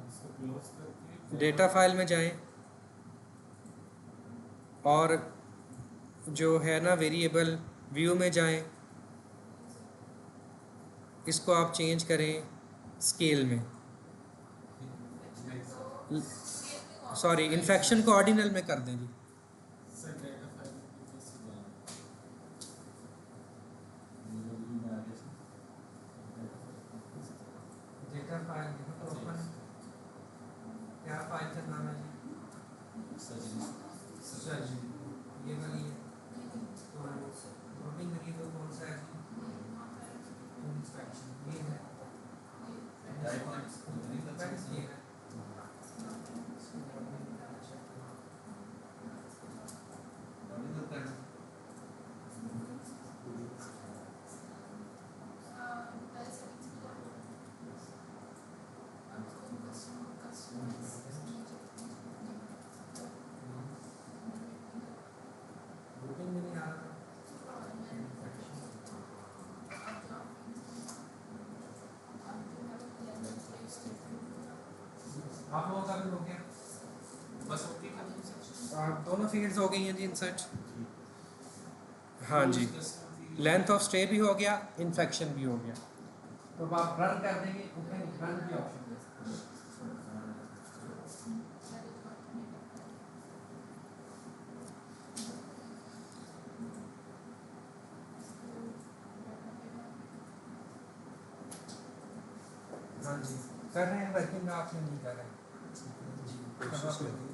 इसको क्लोज करके डेटा फाइल में जाएं, और जो है ना वेरिएबल व्यू में जाएं, इसको आप चेंज करें स्केल में, सॉरी इन्फेक्शन को ऑर्डिनल में कर दें जी। सर डेटा फाइल में कैसे जाना? डेटा फाइल तो ओपन, क्या फाइल का नाम है जी? सर्जरी, ये वाली है। तो ग्रुपिंग वेरिएबल कौन सा है जी? इन्फेक्शन, ये है। ये है। आप लोगों का भी हो गया, बस ओके कर दो सर। दोनों फील्ड्स हो गई हैं जी इंसर्ट। हाँ जी, लेंथ ऑफ स्टे भी हो गया, इन्फेक्शन भी हो गया। तो अब आप रन कर देंगे, रन की ऑप्शन दे सकते हैं। हाँ जी, कर रहे हैं वर्किंग, आपने नहीं कर रहे हैं जी, कोशिश करिए।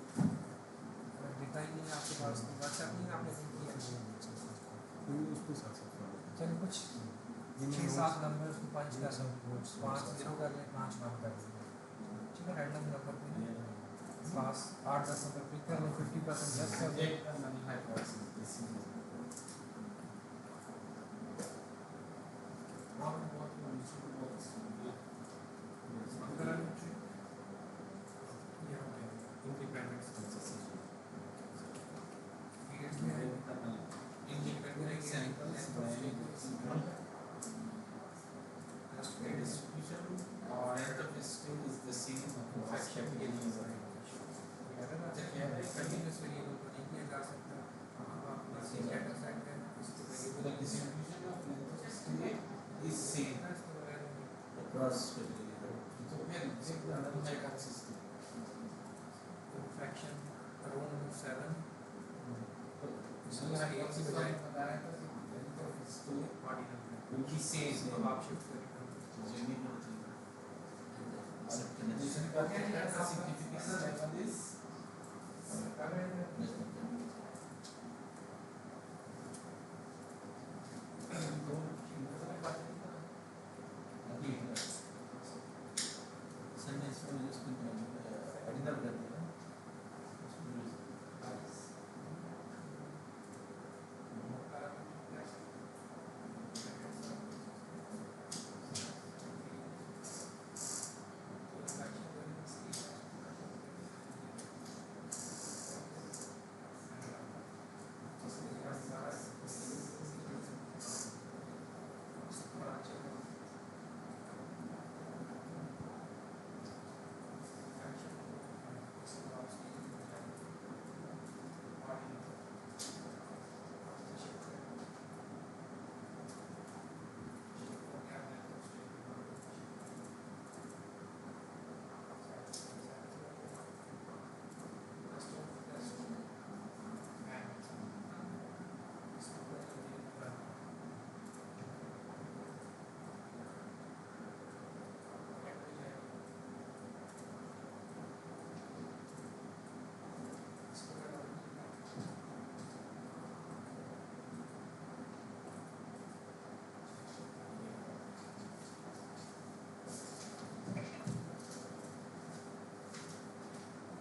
डेटा ही नहीं है आपके पास, व्हाट्सएप नहीं है, आपने नहीं किया। उसके साथ साथ चलो कुछ 6-7 नंबर उसको पंच कर लो, 5 0 कर लें, 5 1 कर लें, ठीक है। रैंडम नंबर पे पास 8-10 नंबर क्लिक कर लें, 50% यस कर दें।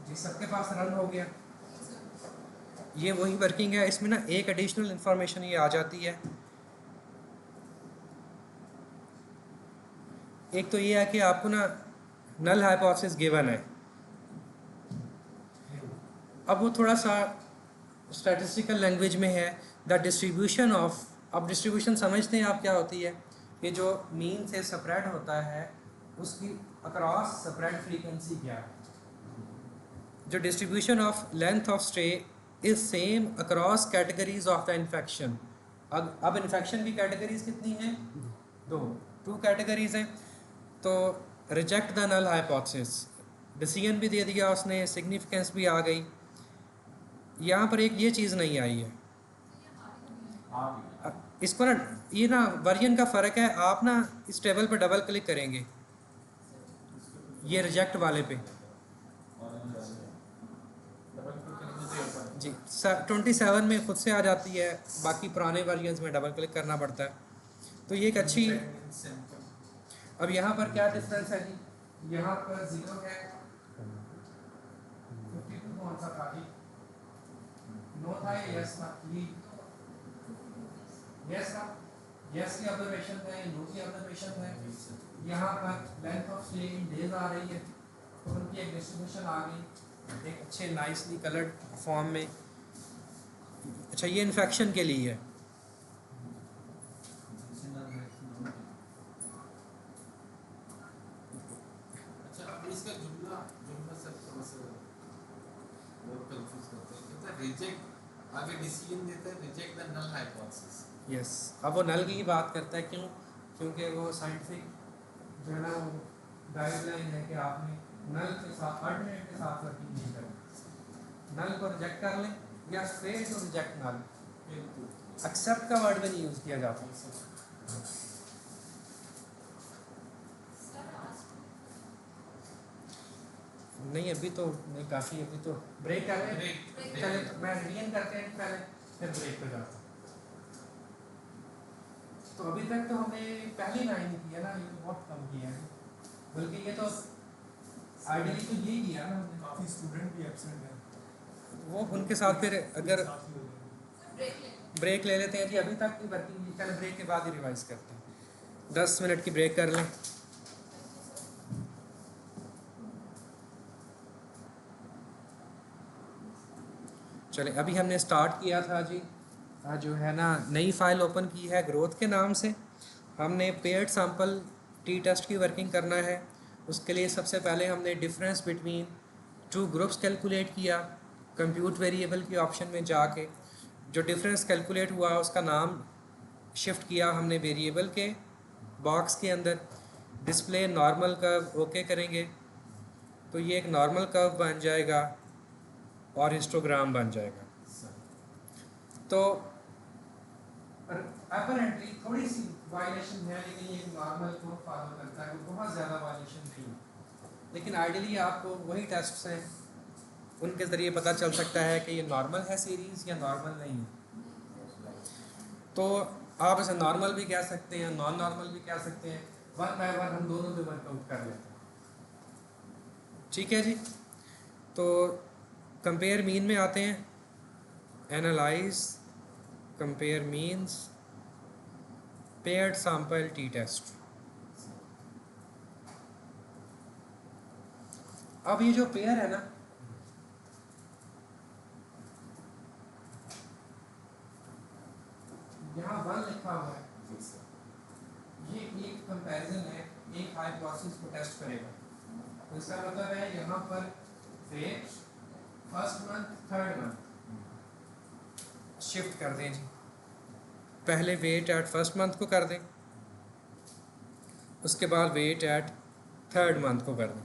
जी, सबके पास रन हो गया। ये वही वर्किंग है, इसमें ना एक एडिशनल इंफॉर्मेशन ये आ जाती है। एक तो ये है कि आपको ना नल हाइपोथेसिस गिवन है, अब वो थोड़ा सा स्टैटिस्टिकल लैंग्वेज में है, द डिस्ट्रीब्यूशन ऑफ, अब डिस्ट्रीब्यूशन समझते हैं आप क्या होती है, कि जो मीन से स्प्रेड होता है उसकी अक्रॉस स्प्रेड फ्रीक्वेंसी क्या है। जो distribution of length of stay is same across categories of the infection. अब इन्फेक्शन की कैटेगरीज कितनी हैं? टू कैटेगरीज हैं। तो reject the null hypothesis, decision भी दे दिया उसने, सिग्निफिकेंस भी आ गई। यहाँ पर एक ये चीज़ नहीं आई है। इसको ना, ये ना वर्जन का फ़र्क है। आप ना इस टेबल पर डबल क्लिक करेंगे, ये रिजेक्ट वाले पे जी, 27 में खुद से आ जाती है, बाकी पुराने वर्जन्स में डबल क्लिक करना पड़ता है। तो ये एक अच्छी, अब यहाँ पर क्या डिफरेंस है जी, यहाँ पर 0 है, 52 कौन सा था जी, नो था या यस था? यस था, यस की ऑब्जर्वेशन है, नो की ऑब्जर्वेशन है। यहाँ पर length of stay in days आ रही है, तो उनकी एक डिस्ट्रीब्यूशन आ गई एक अच्छे नाइसली कलर्ड फॉर्म में। अच्छा, ये इन्फेक्शन के लिए है। अच्छा, अब इसका जुमला जुमला सर यूज करते हैं, कहते हैं रिजेक्ट, आगे डिसीजन देता है reject the null hypothesis. Yes, अब वो नल की ही बात करता है, क्यों? क्योंकि वो साइंटिफिक जो है ना वो गाइडलाइन है कि आपने नल के साथ अल्टरनेट के साथ वर्किंग नहीं करनी। नल को रिजेक्ट कर लें या fail to reject null, accept का वर्ड भी नहीं यूज़ किया जाता। नहीं अभी तो नहीं, काफ़ी अभी तो ब्रेक कर रहे हैं। चले तो मैं रिवीजन करते हैं पहले, फिर ब्रेक पे जाता हूँ। तो अभी तक तो हमने पहली लाइन ही किया ना, ये तो बहुत कम किया है, बल्कि ये तो आइडियली तो ये किया ना हमने। काफ़ी स्टूडेंट भी एब्सेंट हैं। वो उनके साथ फिर अगर साथ ही हो जाएंगे। ब्रेक ले लेते हैं जी, अभी तक की वर्किंग चल, ब्रेक के बाद ही रिवाइज करते हैं। 10 मिनट की ब्रेक कर लें। चले, अभी हमने स्टार्ट किया था जी, जो है ना नई फाइल ओपन की है ग्रोथ के नाम से। हमने पेयर्ड सैंपल टी टेस्ट की वर्किंग करना है। उसके लिए सबसे पहले हमने difference between two groups calculate किया। कंप्यूट वेरिएबल के ऑप्शन में जाके जो डिफरेंस कैलकुलेट हुआ उसका नाम शिफ्ट किया हमने वेरिएबल के बॉक्स के अंदर। डिस्प्ले नॉर्मल कर्व ओके करेंगे तो ये एक नॉर्मल कर्व बन जाएगा और हिस्टोग्राम बन जाएगा। तो अपरेंटली थोड़ी सी वायलेशन है, लेकिन ये नॉर्मल को फॉलो करता है, बहुत ज़्यादा वायलेशन नहीं है। लेकिन आइडियली आपको वही टेस्ट्स हैं उनके ज़रिए पता चल सकता है कि ये नॉर्मल है सीरीज़ या नॉर्मल नहीं है। तो आप इसे नॉर्मल भी कह सकते हैं, नॉन नॉर्मल भी कह सकते हैं। वन बाय वन हम दोनों पे वर्कआउट कर लेते हैं। ठीक है जी, तो कंपेयर मीन में आते हैं। Analyze compare means paired sample T test. अब ये जो पेयर है ना, यहाँ वन लिखा हुआ है, ये एक कंपैरिजन है, एक हाइपोथेसिस को टेस्ट करेगा। तो इसका मतलब है यहाँ पर weight first month third month shift कर दें जी। पहले वेट एट फर्स्ट मंथ को कर दें, उसके बाद वेट एट थर्ड मंथ को कर दें।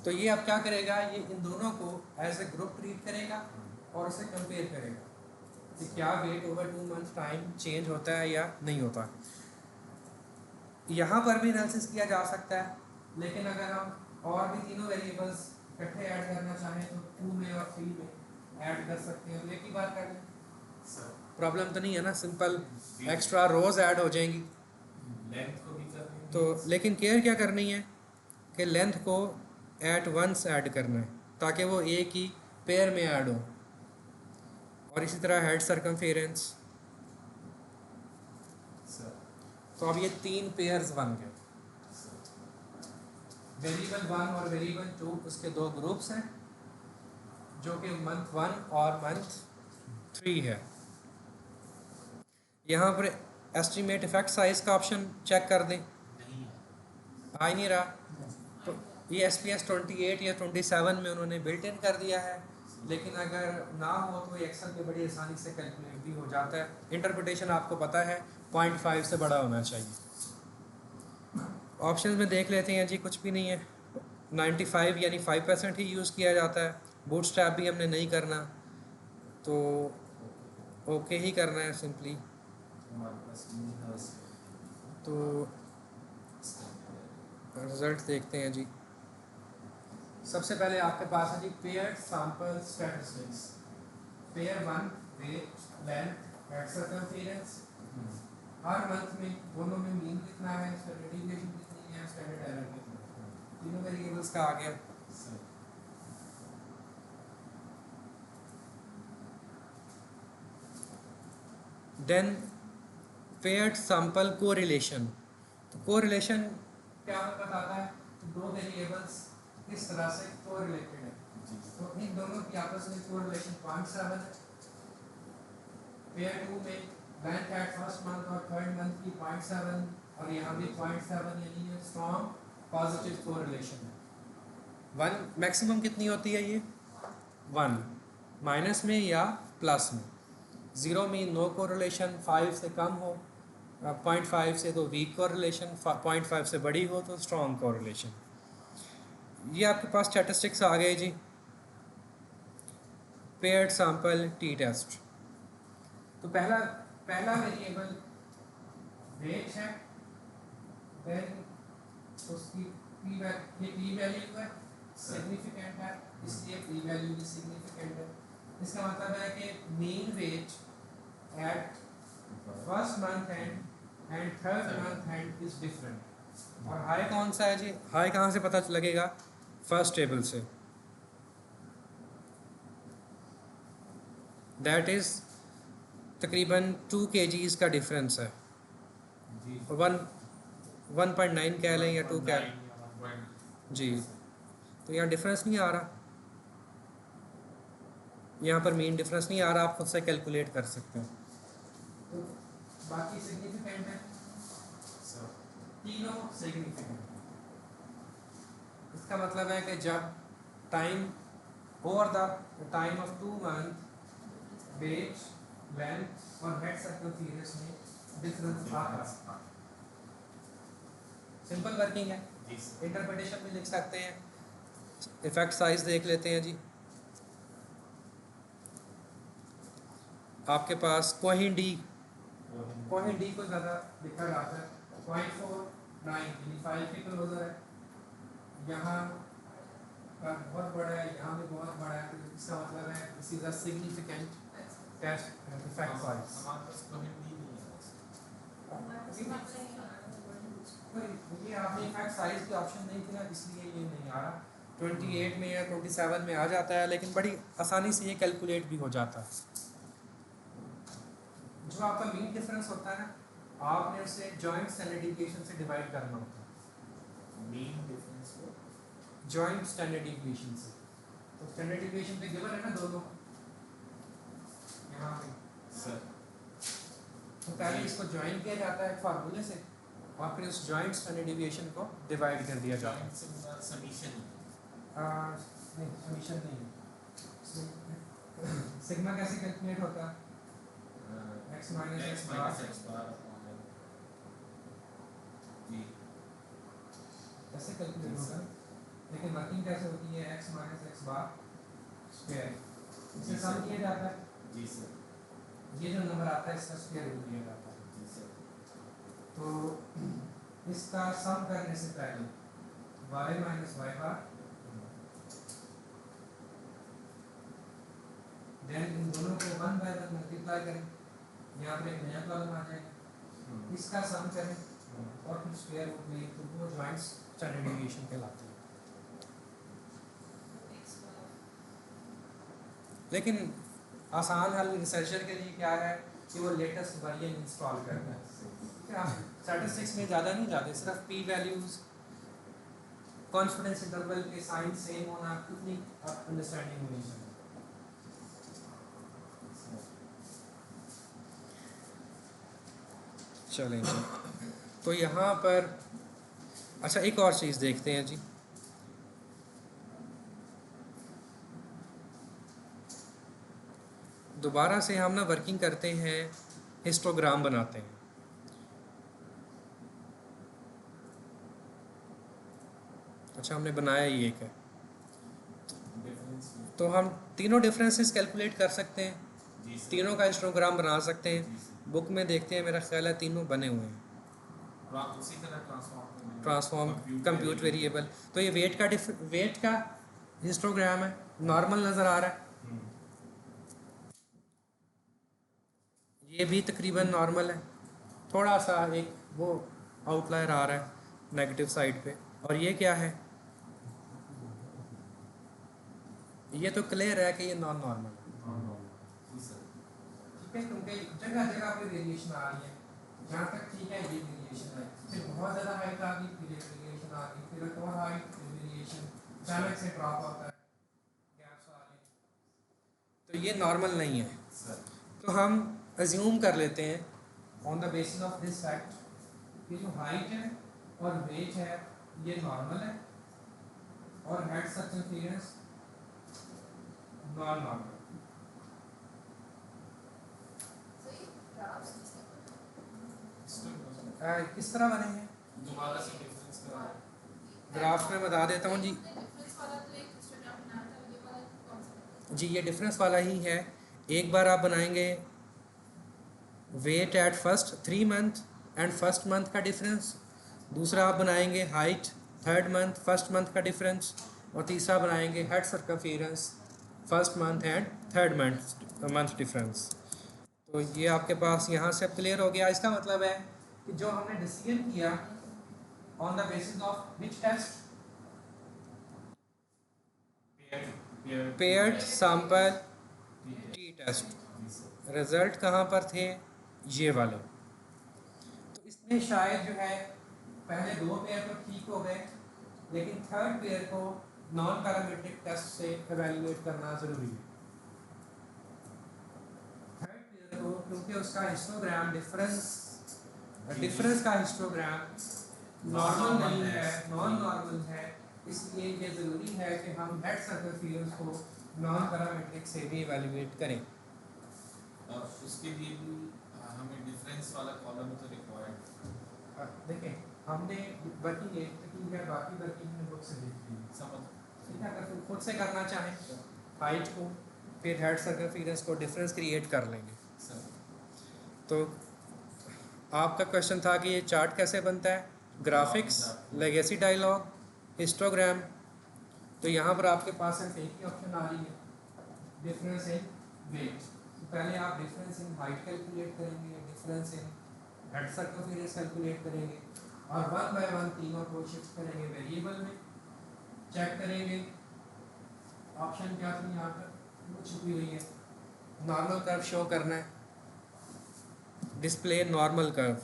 तो ये अब क्या करेगा, ये इन दोनों को एज ए ग्रुप ट्रीट करेगा और उसे कंपेयर करेगा कि क्या weight over 2 month time change होता है या नहीं होता। यहाँ पर भी एनालिसिस किया जा सकता है, लेकिन अगर हम और भी तीनों वेरिएबल्स इकट्ठे ऐड करना चाहें तो 2 में और 3 में ऐड कर सकते हैं। तो एक ही बार कर लें, प्रॉब्लम तो नहीं है ना, सिंपल एक्स्ट्रा रोज ऐड हो जाएंगी। लेंथ को भी करनी तो लेकिन केयर क्या करनी है कि लेंथ को एट वंस ऐड करना है ताकि वो एक ही पेयर में ऐड हो। और इसी तरह हेड सरकमफेरेंस। तो अब ये 3 पेयर्स बन गए, वेरिएबल 1 और वेरिएबल 2 उसके 2 ग्रुप्स हैं जो कि मंथ 1 और मंथ 3 है। यहाँ पर एस्टिमेट इफेक्ट साइज का ऑप्शन चेक कर दें, नहीं है। आ ही नहीं रहा। तो ये SPS 28 या 27 में उन्होंने बिल्ट इन कर दिया है, लेकिन अगर ना हो तो ये एक्सेल में बड़ी आसानी से कैलकुलेट भी हो जाता है। इंटरप्रिटेशन आपको पता है 0.5 से बड़ा होना चाहिए। ऑप्शन में देख लेते हैं जी, कुछ भी नहीं है। 95 यानी 5% ही यूज़ किया जाता है। बूटस्ट्रैप भी हमने नहीं करना, तो ओके ही करना है सिंपली। तो रिजल्ट देखते हैं जी। सबसे पहले आपके पास है जी paired sample statistics. Pair 1 weight length head circumference. हर मंथ में दोनों में मीन कितना है, स्टैंडर्ड डेविएशन कितनी है, स्टैंडर्ड एरर कितना है, तीनों वेरिएबल्स का आ गया। Then paired sample correlation. तो कोरिलेशन क्या बताता है, तो दो वेरिएबल्स किस तरह से कोरिलेटेड है। तो इन दोनों की आपस में कोरिलेशन 0.7 है। पेयर 2 में बैंक एट फर्स्ट मंथ और थर्ड मंथ की 0.7 और यहाँ भी 0.7, यानी स्ट्रॉन्ग पॉजिटिव कोरिलेशन है। 1 मैक्सिमम कितनी होती है ये 1। माइनस में या प्लस में। 0 में नो कोरिलेशन, 5 से कम हो, 0.5 से तो वीक कोरिलेशन, 0.5 से बड़ी हो तो स्ट्रॉन्ग कोरिलेशन। ये आपके पास स्टैटिस्टिक्स आ गए जी। Paired sample T test. तो पहला पहला वेरिएबल वेट है, देन उसकी ये पी वैल्यू है, सिग्निफिकेंट है, इसलिए पी वैल्यू भी सिग्निफिकेंट है। इसका मतलब है कि mean weight at first month and third month and is different. और हाई कौन सा है जी? हाई कहाँ से पता लगेगा? फर्स्ट टेबल से। दैट इज़ तकरीबन 2 kgs का डिफरेंस है। जी 1.9 कह लें या 2 कह लें जी। तो यहाँ डिफरेंस नहीं आ रहा, यहाँ पर मीन डिफरेंस नहीं आ रहा, आप खुद से कैलकुलेट कर सकते हैं। तो बाकी सिग्निफिकेंट है, तीनों सिग्निफिकेंट। इसका मतलब है कि जब time over the time of 2 month weight, length और हेड सर्कमफेरेंस में डिफरेंस आता है। सिंपल वर्किंग है, इंटरप्रिटेशन भी लिख सकते हैं। इफेक्ट साइज देख लेते हैं जी। आपके पास कोहिन डी को ज़्यादा लिखा जाता है, 0.49 यानी 5 के क्लोजर है। यहाँ पर बहुत बड़ा है, यहाँ भी बहुत बड़ा है, तो इसका मतलब है this is a significant test effect size. ये आपने इफेक्ट साइज की ऑप्शन नहीं थी ना, इसलिए ये नहीं आ रहा। 28 में या 27 में आ जाता है, लेकिन बड़ी आसानी से ये कैलकुलेट भी हो जाता है। जो आपका मीन डिफरेंस होता है ना, आपने उसे जॉइंट स्टैंडर्ड डिविएशन से डिवाइड करना होता है। मीन डिफरेंस को जॉइंट स्टैंडर्ड डिविएशन से। तो स्टैंडर्ड डिविएशन पे गिवन है ना दोनों, यहाँ पे सर। तो पहले इसको ज्वाइन किया जाता है फार्मूले से, और फिर उस जॉइंट स्टैंडर्ड डिविएशन को डिवाइड कर दिया जाता है। समीशन नहीं, समीशन नहीं। सिग्मा कैसे कैलकुलेट होता है? x माइनस एक्स बार जी कैसे कैलकुलेट होगा, लेकिन वर्किंग कैसे होती है? x minus x bar square, इसे सम किया जाता है। जी सर। ये जो नंबर आता है इसका स्क्वायर रूट लिया जाता है। जी सर। तो इसका सम करने से पहले y minus Y bar, then in दोनों को 1 बाय 1 मल्टीप्लाई करें, यहाँ पर एक नया कॉलम आ जाएगा, इसका सम करें और फिर स्क्वायर रूट में, तो वो जॉइंट स्टैंडर्ड डिविएशन कहलाती है। लेकिन आसान हल रिसर्चर के लिए क्या है कि वो लेटेस्ट वर्जन इंस्टॉल करना है। स्टैटिस्टिक्स में ज़्यादा नहीं जाते, सिर्फ पी वैल्यूज़, कॉन्फिडेंस इंटरवल के साइन सेम होना, इतनी अंडरस्टैंडिंग होनी चाहिए। चलें जी, तो यहाँ पर अच्छा एक और चीज़ देखते हैं जी। दोबारा से हम ना वर्किंग करते हैं, हिस्टोग्राम बनाते हैं। अच्छा हमने बनाया ही एक है, तो हम तीनों डिफरेंसेस कैलकुलेट कर सकते हैं, तीनों का हिस्टोग्राम बना सकते हैं। बुक में देखते हैं, मेरा ख्याल है तीनों बने हुए हैं। उसी तरह ट्रांसफॉर्म कंप्यूट वेरिएबल। तो ये वेट का हिस्टोग्राम है, नॉर्मल नज़र आ रहा है, ये भी तकरीबन नॉर्मल है, थोड़ा सा एक वो आउटलायर आ रहा है नेगेटिव साइड पे। और ये क्या है? ये तो क्लियर है कि ये नॉन नॉर्मल है, ठीक है, क्योंकि जगह जगह पे वेरिएशन आ रही है। जहाँ तक ठीक है ये वेरिएशन है, फिर बहुत ज़्यादा हाइट आ गई, फिर वेरिएशन आ गई, फिर एक और हाइट, वेरिएशन, अचानक से ड्रॉप होता है, गैप्स आ रहे हैं, तो ये नॉर्मल नहीं है। तो हम अज्यूम कर लेते हैं on the basis of this fact कि जो हाइट है और वेट है ये नॉर्मल है, और हेड सर्कमफेरेंस नॉन नॉर्मल। किस तरह बने हैं? दोबारा से डिफरेंस करा ग्राफ में बता देता हूँ जी। जी ये डिफरेंस वाला ही है। एक बार आप बनाएंगे weight at first 3 month and first month का डिफरेंस, दूसरा आप बनाएंगे height third month first month का डिफरेंस, और तीसरा बनाएंगे head circumference first month and third month difference. तो ये आपके पास यहाँ से अब क्लियर हो गया। इसका मतलब है कि जो हमने डिसीजन किया on the basis of which test, paired sample T test, result कहाँ पर थे, ये वाले। तो इसमें शायद जो है पहले 2 पेयर तो ठीक हो गए, लेकिन थर्ड पेयर को नॉन पैरामीट्रिक टेस्ट से एवेल्युएट करना ज़रूरी है। थर्ड पेयर को क्योंकि उसका हिस्टोग्राम डिफरेंस का हिस्टोग्राम नॉर्मल नहीं है, नॉन नॉर्मल है, इसलिए ये ज़रूरी है कि हम हेड सर्कमफेरेंस को नॉन पैरामीट्रिक से भी एवेल्युएट करें। उसके लिए भी हमें डिफरेंस वाला कॉलम तो रिक्वायर्ड। देखें हमने वर्किंग एक की है, बाकी वर्किंग हमने बुक से देख ली, समझ ठीक है। अगर खुद से करना चाहें हाइट को फिर हेड सर्कमफेरेंस को डिफरेंस क्रिएट कर लेंगे। सर तो आपका क्वेश्चन था कि ये चार्ट कैसे बनता है, ग्राफिक्स, लेगेसी डायलॉग, हिस्टोग्राम। तो यहाँ पर आपके पास सिर्फ एक ही ऑप्शन आ रही है, डिफरेंस इन वेट। तो पहले आप डिफरेंस इन हाइट कैलकुलेट करेंगे, difference in head circumference calculate करेंगे, और 1 बाय 1 तीनों को शिफ्ट करेंगे वेरिएबल में, चेक करेंगे ऑप्शन क्या थी यहाँ पर, वो छुपी हुई है। नॉर्मल कर्व शो करना है, डिस्प्ले नॉर्मल कर्व।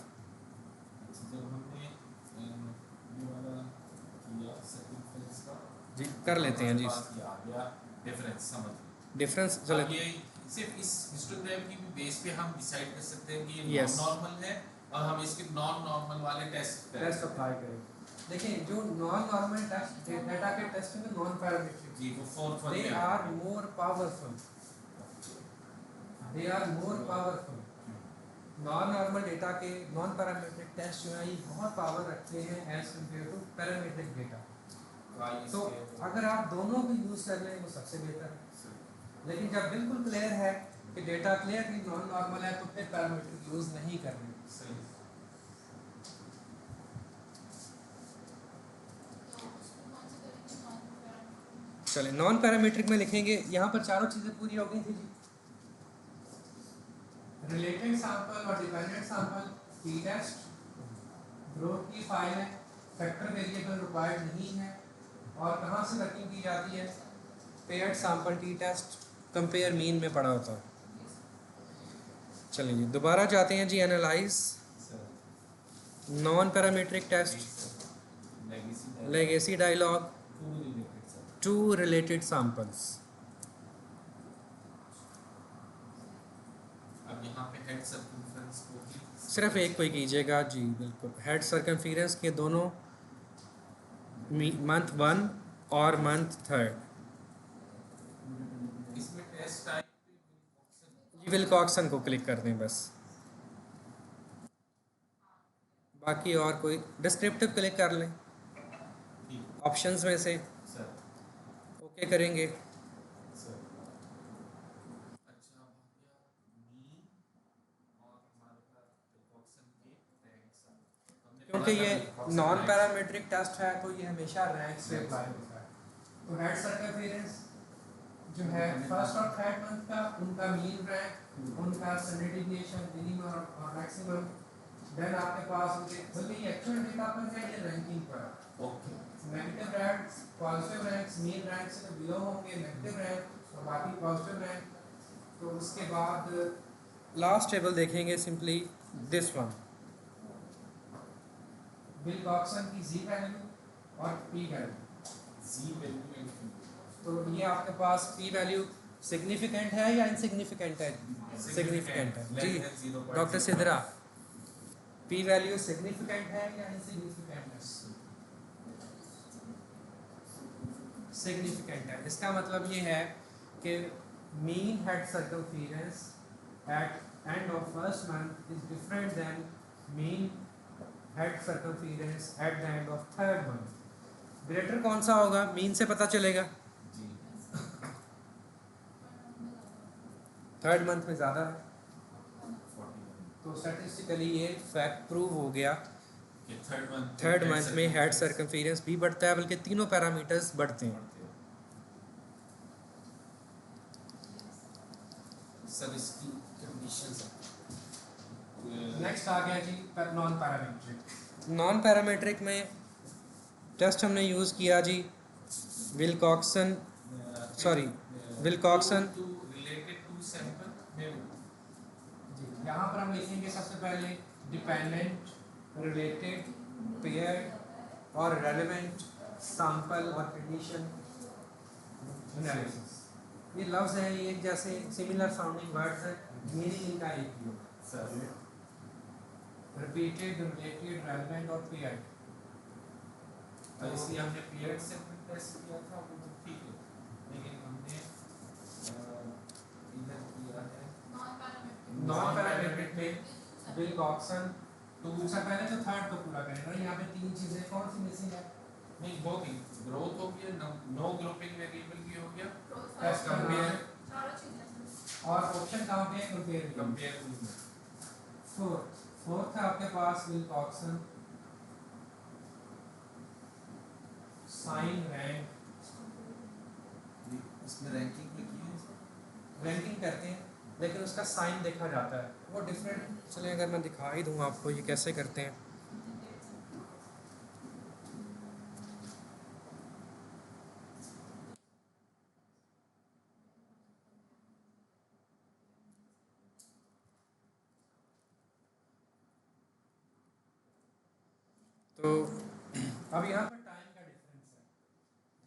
जब हमने ये वाला किया सर्कमफेरेंस का जी कर लेते हैं जी, आ गया डिफरेंस, समझ डिफरेंस अब चले। ये सिर्फ इस हिस्टोग्राम की भी बेस पे हम डिसाइड कर सकते हैं कि ये Yes. नॉर्मल है और हम इसके नॉन नॉर्मल वाले टेस्ट अप्लाई करें। देखिए जो नॉन नॉर्मल टेस्ट डेटा के टेस्ट में नॉन पैरामीट्रिक, जी वो फोर्थ दे वाले are more powerful, they are more powerful. Non normal data के नॉन पैरामीट्रिक टेस्ट जो है ये बहुत पावर रखते हैं as compare to parametric data. तो अगर आप दोनों को यूज़ कर लें वो सबसे बेहतर है, लेकिन जब बिल्कुल क्लियर है कि डेटा क्लियरली नॉन नॉर्मल है तो फिर पैरामीट्रिक यूज़ नहीं करने। सही चलिए नॉन पैरामीट्रिक में लिखेंगे, यहाँ पर चारों चीज़ें पूरी हो गई थी जी। रिलेटेड सैंपल और dependent sample T test, growth की फाइल है, फैक्टर वेरिएबल रिक्वायर्ड नहीं है, और कहाँ से वर्किंग की जाती है, paired sample T test, compare mean में पड़ा होता है। चलिए जी दोबारा जाते हैं जी, analyze non parametric test, legacy dialog, 2 related samples. अब यहाँ पे हेड सर्कमफेरेंस को सिर्फ एक कोई कीजिएगा जी, बिल्कुल। हेड सर्कमफेरेंस के दोनों मंथ 1 और मंथ 3। इसमें टेस्ट टाइप जी विल्कॉक्सन को क्लिक कर दें बस, बाकी और कोई डिस्क्रिप्टिव क्लिक कर लें ऑप्शंस में से, सर ओके करेंगे। सर अच्छा मीन और हमारे पास विल्कॉक्सन के रैंक्स क्योंकि ये नॉन पैरामीट्रिक टेस्ट है तो ये हमेशा रैंक से अप्लाई होता है। तो हेड सर्कमफेरेंस जो है फर्स्ट और थर्ड मंथ का उनका मीन रैंक, उनका स्टैंडर्ड डिविएशन मिनिमम और मैक्सिमम, देन आपके पास उनके बल्कि एक्चुअल डेटा पर है ये रैंकिंग पर। Okay negative ranks, positive ranks, mean rank से बिलो होंगे नेगेटिव रैंक और बाकी पॉजिटिव रैंक। तो उसके बाद लास्ट टेबल देखेंगे सिंपली दिस वन, विल्कॉक्सन की जी वैल्यू और पी वैल्यू। जी वैल्यू तो ये आपके पास पी वैल्यू सिग्निफिकेंट है या इनसिग्निफिकेंट है? सिग्निफिकेंट है जी doctor Sidra, P value significant है या इनसिग्निफिकेंट है? सिग्निफिकेंट है। इसका मतलब ये है कि mean head circumference at end of first month is different than mean head circumference at the end of third month. Greater कौन सा होगा? मीन से पता चलेगा, जी थर्ड मंथ में ज़्यादा है, 41 तो स्टैटिस्टिकली ये फैक्ट प्रूव हो गया। कि थर्ड थर्ड मंथ में हेड सर्कमफेरेंस भी बढ़ता है, बल्कि तीनों पैरामीटर्स बढ़ते हैं। सर इसकी कंडीशंस नेक्स्ट आ गया जी नॉन पैरामीट्रिक। नॉन पैरामीट्रिक में टेस्ट हमने यूज़ किया जी Wilcoxon, sorry Wilcoxon two related two sample में जी। यहाँ पर हम लिखेंगे सबसे पहले डिपेंडेंट, रिलेटेड, पेयर्ड और रेलेवेंट सैंपल और कंडीशन एनालिसिस। ये लफ्ज़ है, ये जैसे सिमिलर साउंडिंग वर्ड्स हैं, मीनिंग इनका एक ही होगा। सर रिपीटेड, रिलेटेड, रेलेवेंट और पेयर्ड। तो इसलिए हमने पीरियड से टेस्ट किया था, वो तो ठीक है, लेकिन हमने इधर किया है नॉन पैरामीट्रिक में विल्कॉक्सन। तो दूसरा पहले तो थर्ड को पूरा करेंगे। यहाँ पे तीन चीज़ें कौन सी मिसिंग है? नहीं वो भी ग्रोथ हो गया, नो ग्रुपिंग वेरिएबल भी हो गया, टेस्ट कंपेयर और ऑप्शन कहाँ पे है? कंपेयर। कंपेयर फोर्थ है आपके पास विल्कॉक्सन, साइन, रैंक। इसमें रैंकिंग भी की है, रैंकिंग करते हैं लेकिन उसका साइन देखा जाता है, वो डिफरेंट। चलिए अगर मैं दिखा ही दूँ आपको ये कैसे करते हैं। तो अब यहाँ पर टाइम का डिफरेंस है।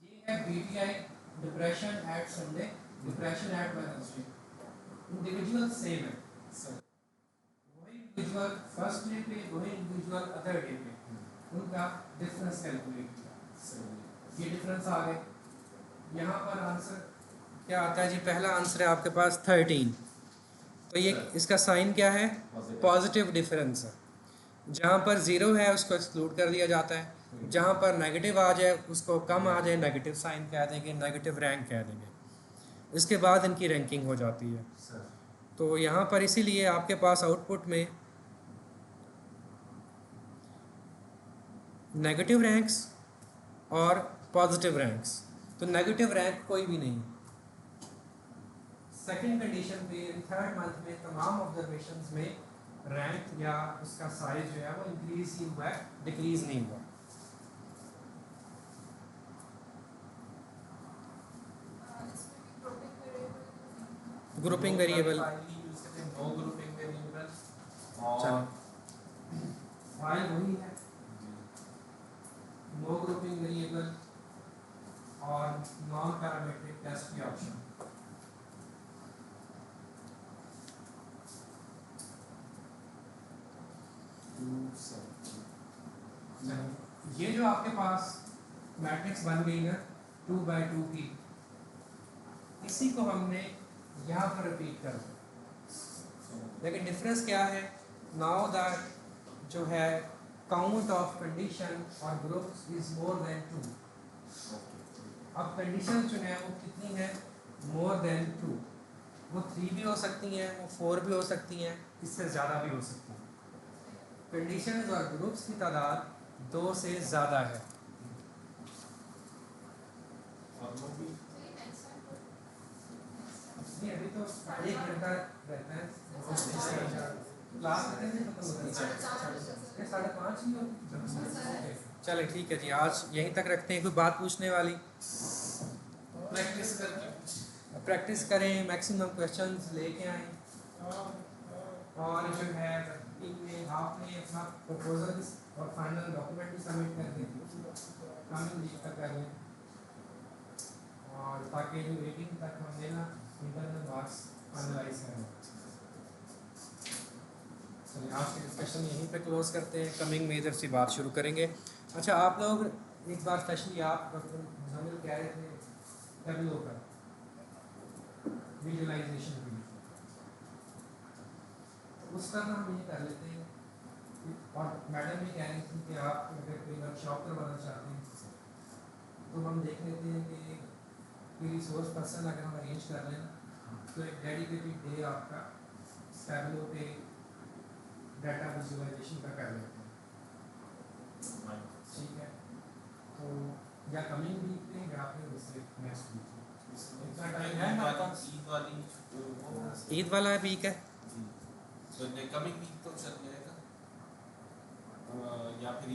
ये है BTI, depression at Sunday, depression at Wednesday. Individual same है सर वही इंडिविजुअल फर्स्ट डे पे, वही इंडिविजुअल अदर डे पे, उनका डिफरेंस कैलकुलेट किया। सर ये डिफरेंस आ गए। यहाँ पर आंसर क्या आता है जी? पहला आंसर है आपके पास 13। तो ये इसका साइन क्या है? पॉजिटिव डिफरेंस है। जहाँ पर ज़ीरो है उसको एक्सक्लूड कर दिया जाता है, जहाँ पर नेगेटिव आ जाए उसको कम आ जाए नेगेटिव साइन कह देंगे, नेगेटिव रैंक कह देंगे। इसके बाद इनकी रैंकिंग हो जाती है। सर तो यहाँ पर इसीलिए आपके पास आउटपुट में नेगेटिव रैंक्स और पॉजिटिव रैंक्स। तो नेगेटिव रैंक कोई भी नहीं। सेकंड कंडीशन पे थर्ड मंथ में तमाम ऑब्जर्वेशंस में रैंक या उसका साइज जो है वो इंक्रीज ही हुआ है, डिक्रीज नहीं हुआ। Grouping variable no grouping variable चलो और फाइल वही है, नो ग्रुपिंग वेरिएबल और नॉन पैरामीट्रिक टेस्ट के ऑप्शन। ये जो आपके पास मैट्रिक्स बन गई ना 2x2 की, इसी को हमने यहाँ पर रिपीट कर दिया। लेकिन डिफरेंस क्या है? नाउ दैट जो है काउंट ऑफ कंडीशन और ग्रुप्स इज मोर देन 2। अब कंडीशन जो है वो कितनी है? More than 2। वो 3 भी हो सकती हैं, वो 4 भी हो सकती हैं, इससे ज़्यादा भी हो सकती हैं। कंडीशंस और ग्रुप्स की तादाद 2 से ज़्यादा है। और वो भी नहीं अभी तो 1 घंटा रहता है क्लास में, नहीं खत्म होती है 5:30 ही होती। चले ठीक है जी, आज यहीं तक रखते हैं। कोई बात पूछने वाली? प्रैक्टिस करके प्रैक्टिस करें, मैक्सिमम क्वेश्चंस लेके आएँ, और जो है में आपने अपना प्रपोजल्स और फाइनल डॉक्यूमेंट भी सबमिट कर दें, कमिंग वीक तक कर लें, और ताकि जो 18 तक हमने ना इंटरनल मार्क्स फाइनलाइज करें। चलिए आज के डिस्कशन यहीं पे क्लोज करते हैं, कमिंग में इधर से बात शुरू करेंगे। अच्छा आप लोग एक बार स्पेशली आप डॉक्टर मुजम्मिल कह रहे थे टैबलो का विजुअलाइजेशन के लिए, उस तरह हम ये कर लेते हैं। और मैडम भी कह रही थी कि आप अगर कोई वर्कशॉप करवाना चाहते हैं तो हम देख लेते हैं कि कोई रिसोर्स पर्सन अगर हम अरेंज कर लें तो एक डेडिकेटेड डे आपका टैबलो पे डाटा विजुअलाइजेशन का कर लेते हैं, ठीक है। तो या कमिंग वीक पे या फिर उससे नेक्स्ट वीक में इतना टाइम है हमारे पास। ईद वाली वो ईद वाला वीक है, जी, तो कमिंग वीक तो चल जाएगा या फिर